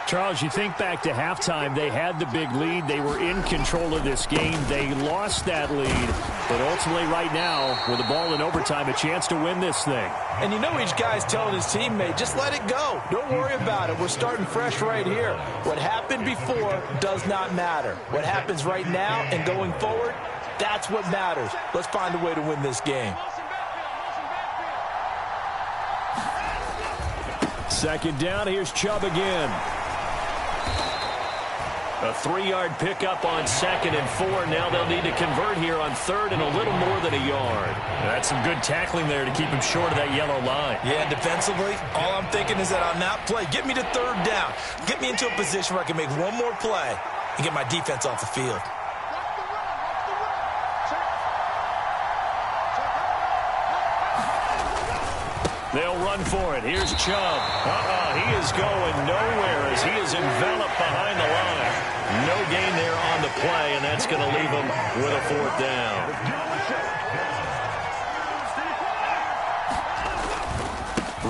Charles, you think back to halftime, they had the big lead. They were in control of this game. They lost that lead. But ultimately right now, with the ball in overtime, a chance to win this thing. And you know each guy's telling his teammate, just let it go. Don't worry about it. We're starting fresh right here. What happened before does not matter. What happens right now and going forward, that's what matters. Let's find a way to win this game. Second down, here's Chubb again. A 3-yard pickup on 2nd and 4. Now they'll need to convert here on 3rd and a little more than a yard. That's some good tackling there to keep him short of that yellow line. Yeah, defensively, all I'm thinking is that on that play, get me to 3rd down. Get me into a position where I can make one more play and get my defense off the field. They'll run for it. Here's Chubb. He is going nowhere as he is enveloped behind the line. No gain there on the play, and that's going to leave him with a 4th down.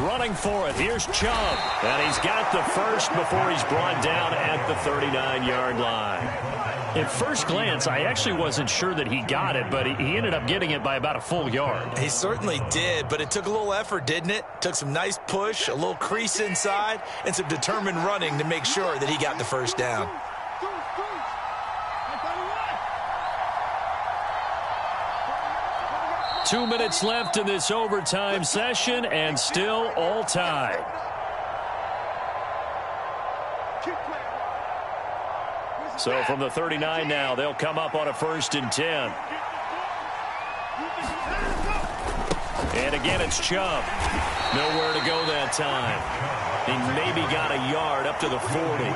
Running for it. Here's Chubb. And he's got the first before he's brought down at the 39-yard line. At first glance, I actually wasn't sure that he got it, but he ended up getting it by about a full yard. He certainly did, but it took a little effort, didn't it? Took some nice push, a little crease inside, and some determined running to make sure that he got the first down. Two minutes left in this overtime session, and still all tied. So from the 39 now, they'll come up on a 1st and 10. And again, it's Chubb. Nowhere to go that time. He maybe got a yard up to the 40.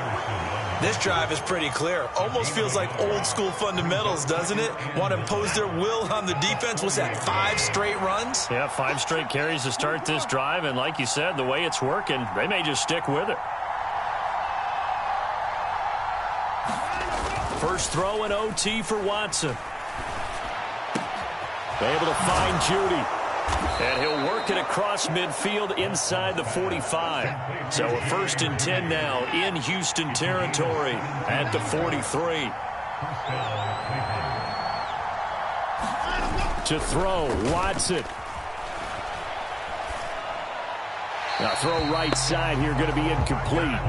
This drive is pretty clear. Almost feels like old school fundamentals, doesn't it? Want to impose their will on the defense. What's that, 5 straight runs? Yeah, 5 straight carries to start this drive. And like you said, the way it's working, they may just stick with it. First throw in OT for Watson. Able to find Judy. And he'll work it across midfield inside the 45. So a 1st and 10 now in Houston territory at the 43. To throw, Watson. Now throw right side here, going to be incomplete.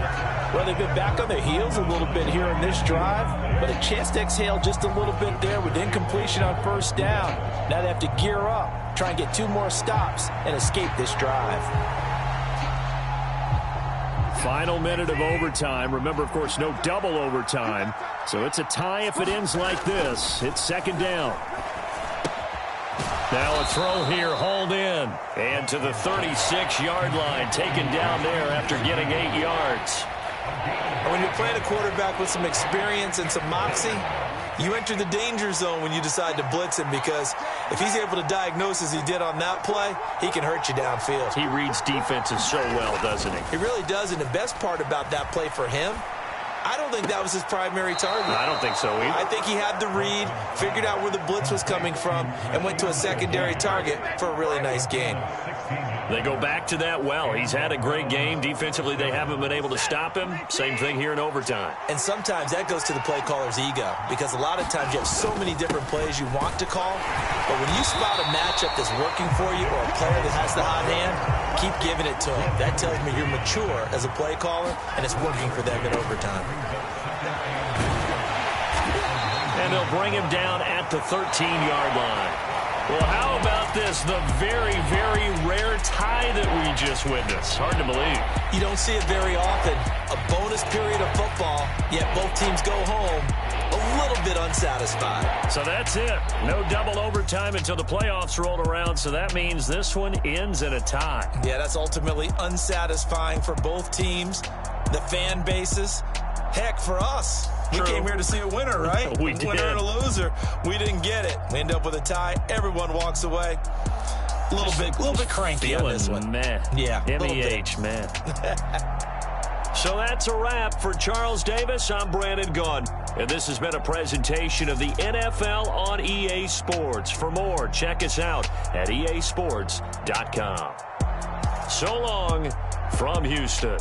Well, they've been back on their heels a little bit here on this drive, but a chance to exhale just a little bit there with incompletion on 1st down. Now they have to gear up, try and get 2 more stops and escape this drive. Final minute of overtime. Remember, of course, no double overtime. So it's a tie if it ends like this. It's 2nd down. Now a throw here, hauled in. And to the 36-yard line, taken down there after getting 8 yards. And when you're playing a quarterback with some experience and some moxie, you enter the danger zone when you decide to blitz him, because if he's able to diagnose as he did on that play, he can hurt you downfield. He reads defenses so well, doesn't he? He really does, and the best part about that play for him, I don't think that was his primary target. I don't think so either. I think he had the read, figured out where the blitz was coming from, and went to a secondary target for a really nice gain. They go back to that well. He's had a great game. Defensively, they haven't been able to stop him. Same thing here in overtime. And sometimes that goes to the play caller's ego, because a lot of times you have so many different plays you want to call, but when you spot a matchup that's working for you or a player that has the hot hand, keep giving it to him. That tells me you're mature as a play caller, and it's working for them in overtime. And they'll bring him down at the 13-yard line. Well, how about this? The very, very rare tie that we just witnessed. Hard to believe. You don't see it very often. A bonus period of football, yet both teams go home little bit unsatisfied. So that's it. No double overtime until the playoffs rolled around, so that means this one ends in a tie. Yeah, that's ultimately unsatisfying for both teams, the fan bases. Heck, for us. True. We came here to see a winner, right? We did. Winner and a loser. We didn't get it. We end up with a tie. Everyone walks away. A little bit cranky on this one. Man. Yeah. MEH, man. So that's a wrap for Charles Davis. I'm Brandon Gunn. And this has been a presentation of the NFL on EA Sports. For more, check us out at easports.com. So long from Houston.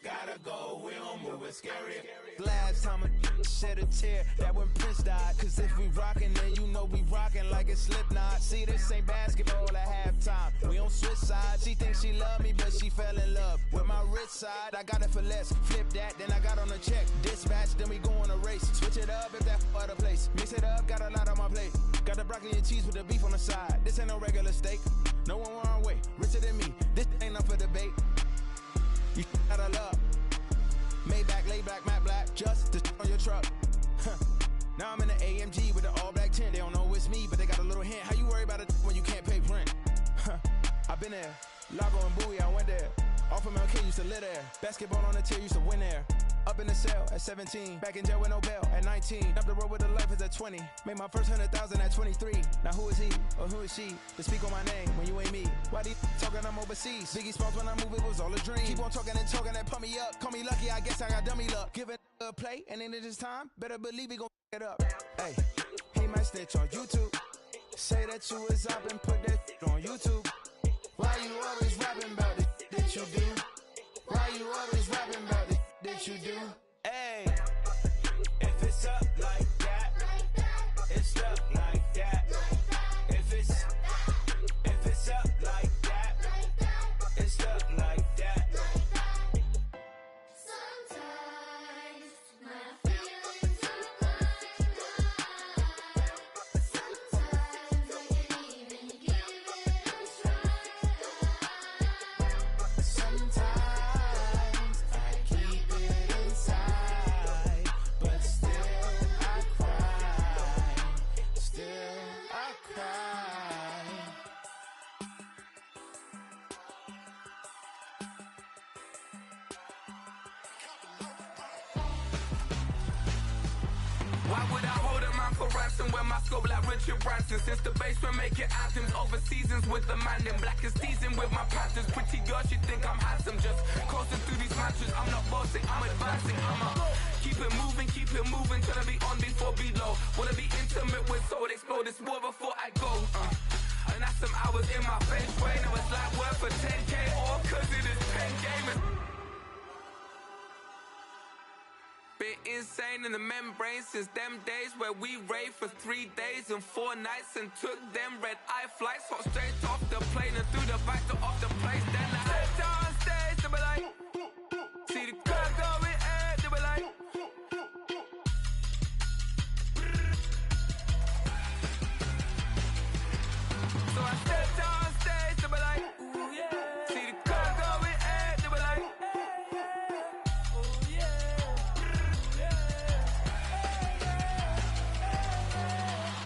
Gotta go, we don't move it scary. Last time a shed a tear, that when Prince died. Cause if we rockin', then you know we rockin' like it's Slipknot. See, this ain't basketball at halftime. We on switch sides. She thinks she love me, but she fell in love with my rich side. I got it for less. Flip that, then I got on a check. Dispatch, then we go on a race. Switch it up if that other place. Mix it up, got a lot on my plate. Got the broccoli and cheese with the beef on the side. This ain't no regular steak. No one wrong way. Richer than me. This ain't up for debate. You gotta love. Maybach, lay back, matte black, just to on your truck. Now I'm in the AMG with the all black tint. They don't know it's me, but they got a little hint. How you worry about it when you can't pay rent? I've been there. Lago and Bowie, I went there. Off of MLK, used to live there. Basketball on the tier, used to win there. Up in the cell at 17. Back in jail with no bail at 19. Up the road with the life is at 20. Made my first 100,000 at 23. Now who is he or who is she to speak on my name when you ain't me? Why they talking I'm overseas? Biggie Smalls when I move, it was all a dream. Keep on talking and talking and pump me up. Call me lucky, I guess I got dummy luck. Give it a play and then it's time. Better believe he gon' it up. Hey, he might snitch on YouTube. Say that you was up and put that on YouTube. Why you always rapping about it that you do? Why you always rapping about it that you do? Hey, if it's up like that, it's up like that. If it's up like that, it's up like that. Sometimes my feelings are blind. Sometimes I can't even give it a try. Sometimes I keep it inside, but still I cry. Still I cry. Why would I hold a man for ransom when my scope like Richard Branson? Since the basement making anthems over seasons with the man in black is teasing with my panthers. Pretty girl, she think I'm handsome. Just coasting through these mantras. I'm not bossing, I'm advancing. I'ma keep it moving, trying to be on before below. Wanna be intimate with soul, explode this war before I go. And that's some hours in my face way. Now it's like worth for 10K all cause it is 10 gamers. Been insane in the membrane since them days where we raved for 3 days and 4 nights and took them red eye flights, hot straight off the plane and through the back door of the place. Then I stepped on stage, they were like, see the crowd going air, they were like, so I stepped on stage, they were like, ooh yeah, see the crowd going air, they were like, ooh yeah.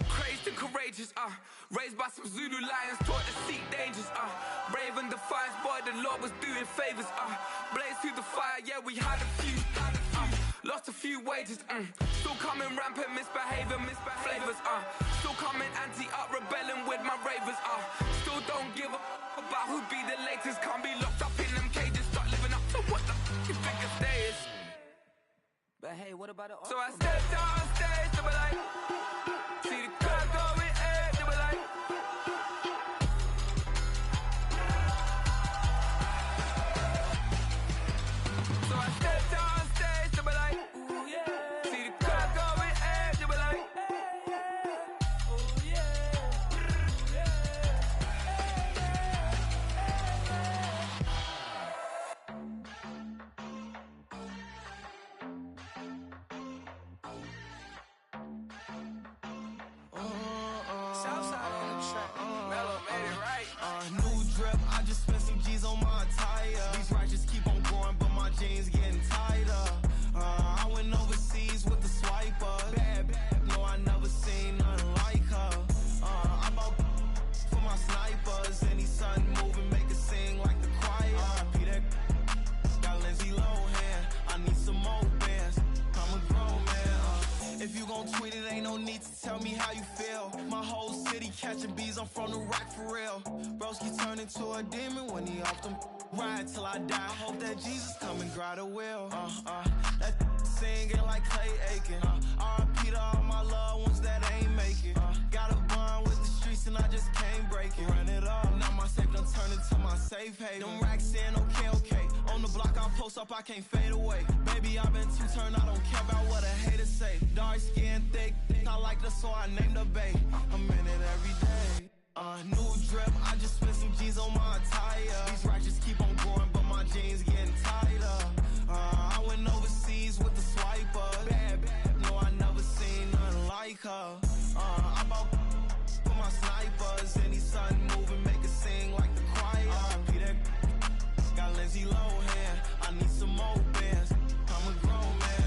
Crazed and courageous, raised by some Zulu lions, taught to seek dangers, brave and defiant, boy, the Lord was doing favors, blaze through the fire, yeah, we had a few, lost a few wages, still coming rampant, misbehavior, flavors, still coming anti-up, rebelling with my ravers, still don't give a about who be the latest, can't be locked up in them cages, start living up to what the you think a day is. But hey, what about the So I stepped on stage, they were like, see the crowd going air, they were like, so I stepped on stage, they were like, ooh yeah, see the crowd going air, they were like, ooh me how you feel. My whole city catching bees, I'm from the rock for real. Broski turned into a demon when he off them. Ride till I die, hope that Jesus come and grab the wheel. That singing like Clay Aiken. R.I.P. to all my loved ones that ain't make it. Got a bond with the streets and I just can't break it. Run it up, now my safe done turned into my safe haven. Them racks in, okay. On the block I post up, I can't fade away. Baby, I've been too turned, I don't care about what a hater say. Dark skin, thick, I like the so I named the bay. I'm in it every day. New drip, I just spent some G's on my attire. These racks just keep on going, but my jeans getting tighter. I went overseas with the swiper. Bad, no, I never seen nothing like her. I bought for my snipers. Any sun moving, make it sing like the choir. Peter got Lindsay Lohan. I need some more bands. I'm a grown man.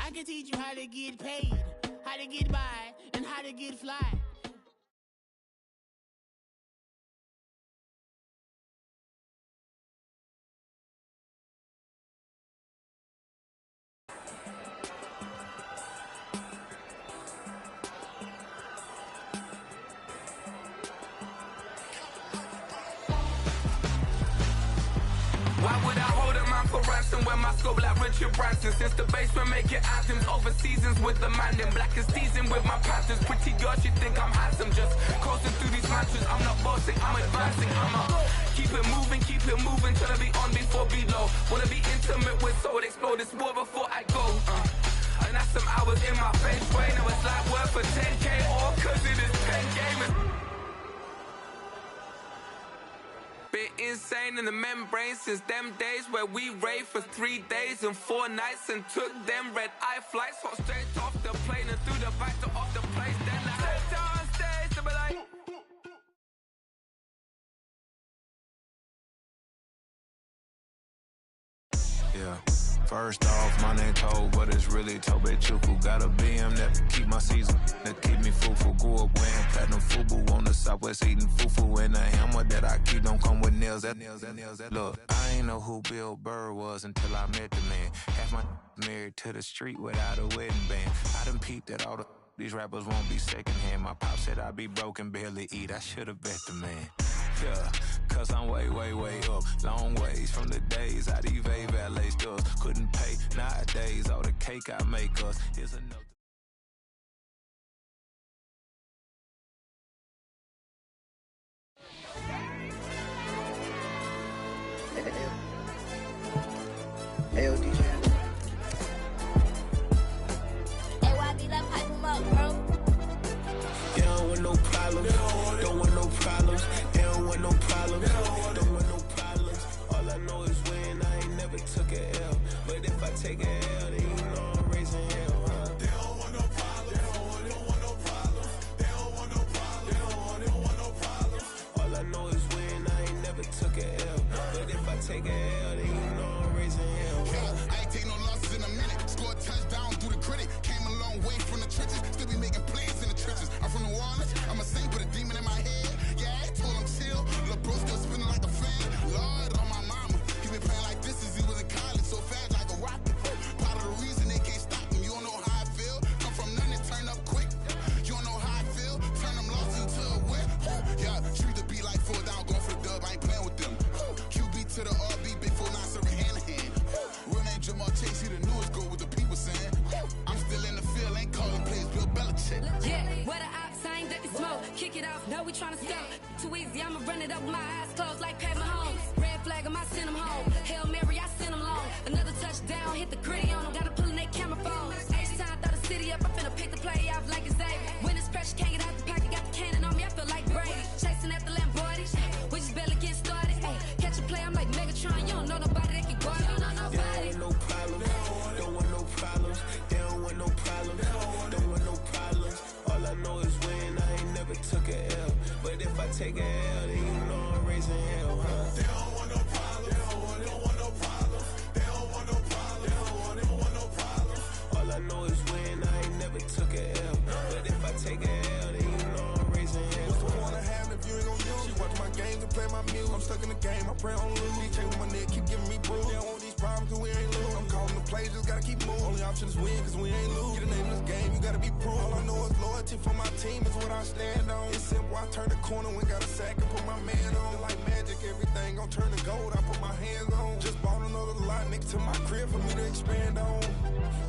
I can teach you how to get paid, how to get by, and how to get fly. Why would I hold a man for ransom when my scope like Richard Branson? Since the basement making anthems over seasons with the man in black is teasing with my panthers. Pretty girl, she think I'm handsome. Just coasting through these mantras. I'm not bossing, I'm advancing. I'ma keep it moving till I be on before below. Wanna be intimate with soul, explode this war before I go. And that's some hours in my face way. Now it's like work for 10K or cause it is 10 gamers. Bit insane in the membrane since them days where we raved for 3 days and 4 nights and took them red eye flights, hot straight off the plane and through the back door of the place. Then I stepped on stage to be like, yeah. First off, my name Toad, but it's really Tobe Chuku. Got a BM that keep my season, that keep me fufu. Grew up wearing platinum fubu on the southwest eating fufu. And the hammer that I keep don't come with nails. Look, I ain't know who Bill Burr was until I met the man. Half my married to the street without a wedding band. I done peeped that all these rappers won't be secondhand. My pop said I'd be broken, barely eat. I should've bet the man. Yeah, cause I'm way up. Long ways from the days I'd evade valet stores. Couldn't pay nowadays. All the cake I make us is enough. Hey, yo, DJ. Hey, why be like pipe him up, bro? You don't want no problems. Don't want no problems. You don't want no problems. Don't want no problems. All I know is when I ain't never took a L. But if I take a L, then you know I'm raising hell, huh? They don't want no problems. They don't want no problems. They don't want no problems. They don't want no problems. All I know is when I ain't never took a L. But if I take a L, then you know I'm raising hell. Yeah, I ain't take no losses in a minute. Scored a touchdown through the critic. Came a long way from the trenches. Still be making plays in the trenches. I'm from New Orleans. I'm a saint with a demon in my head. Yeah, I told him chill. Lil' bro still spinning like a fan. Lord on my mama. He been playing like this since he was in college. So fast like a rocket. Part of the reason they can't stop him. You don't know how I feel. Come from nothing and turn up quick. You don't know how I feel. Turn them losses into a whip. Yeah, treat the beat like 4 down. Going for the dub. I ain't playing with them. QB to the RB. Big 4-9 serving hand to hand. Real name Jamal Chase. He the newest goal with the people saying. I'm still in the field. Ain't calling plays. Bill Belichick. Yeah, where the ops, I ain't that the smoke. Kick it off, no, we tryna scope. Too easy, I'ma run it up with my eyes closed like Pat Mahomes. Red flag, I send him home. Hail Mary, I send him long. Another touchdown, hit the gritty on him. Gotta pull in they camera phones. H-time, throw the city up. I'm finna pick the play off like it's Xavier. When it's pressure, can't get out the pocket. Got the cannon on me, I feel like Brady. Chasing at the Lamborghini. We just barely getting started. Ay, catch a play, I'm like Megatron. You don't know nobody that can guard. You don't know nobody. No problems. Don't want no problems. They don't want no problems. Don't want no problems. All I know is when I ain't never took a L. But if I take a L, then you know I'm raising hell, huh? They don't want no problems. They don't want no problems. They don't want no problems. play my music. I'm stuck in the game, I pray on lose. These chains on my neck keep giving me bruise. They don't want these problems cause we ain't lose. I'm calling the plays, just gotta keep moving. Only option is win cause we ain't lose. Get a name in this game, you gotta be proof. All I know is loyalty for my team is what I stand on. It's simple, I turn the corner when got a sack and put my man on. Like magic, everything gon' turn to gold, I put my hands on. Just bought another lot next to my crib for me to expand on.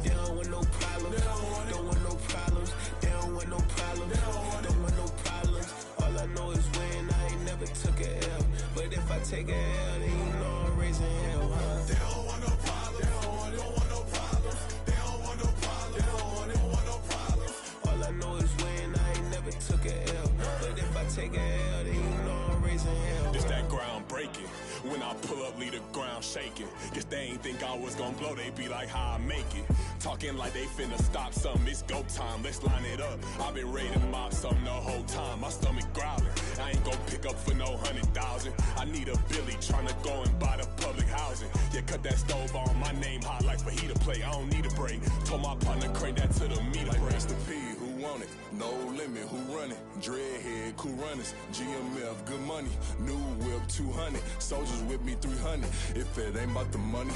They don't want no problems. Don't want no problems. They don't want no problems. Don't want no problems. All I know is win. I ain't never took a L. But if I take a L, then you know I'm raising hell, huh? They don't want no problems. They don't want no problems. They don't want no problems. They don't want no problems. All I know is win. I ain't never took a L. But if I take a L, then you know I'm raising hell. It's that ground breaking. When I pull up, leave the ground shaking. Guess they ain't think I was gonna blow, they be like, how I make it. Talking like they finna stop something, it's go time, let's line it up. I've been ready to mob something the whole time, my stomach growling. I ain't gon' pick up for no 100,000. I need a Billy tryna go and buy the public housing. Yeah, cut that stove on, my name hot like fajita play, I don't need a break. Told my partner crank that to the meter like break. Mr. P, who want it? No limit, who run it? Dreadhead, cool runners, GMF, good money. New whip, 200, soldiers with me, 300. If it ain't about the money.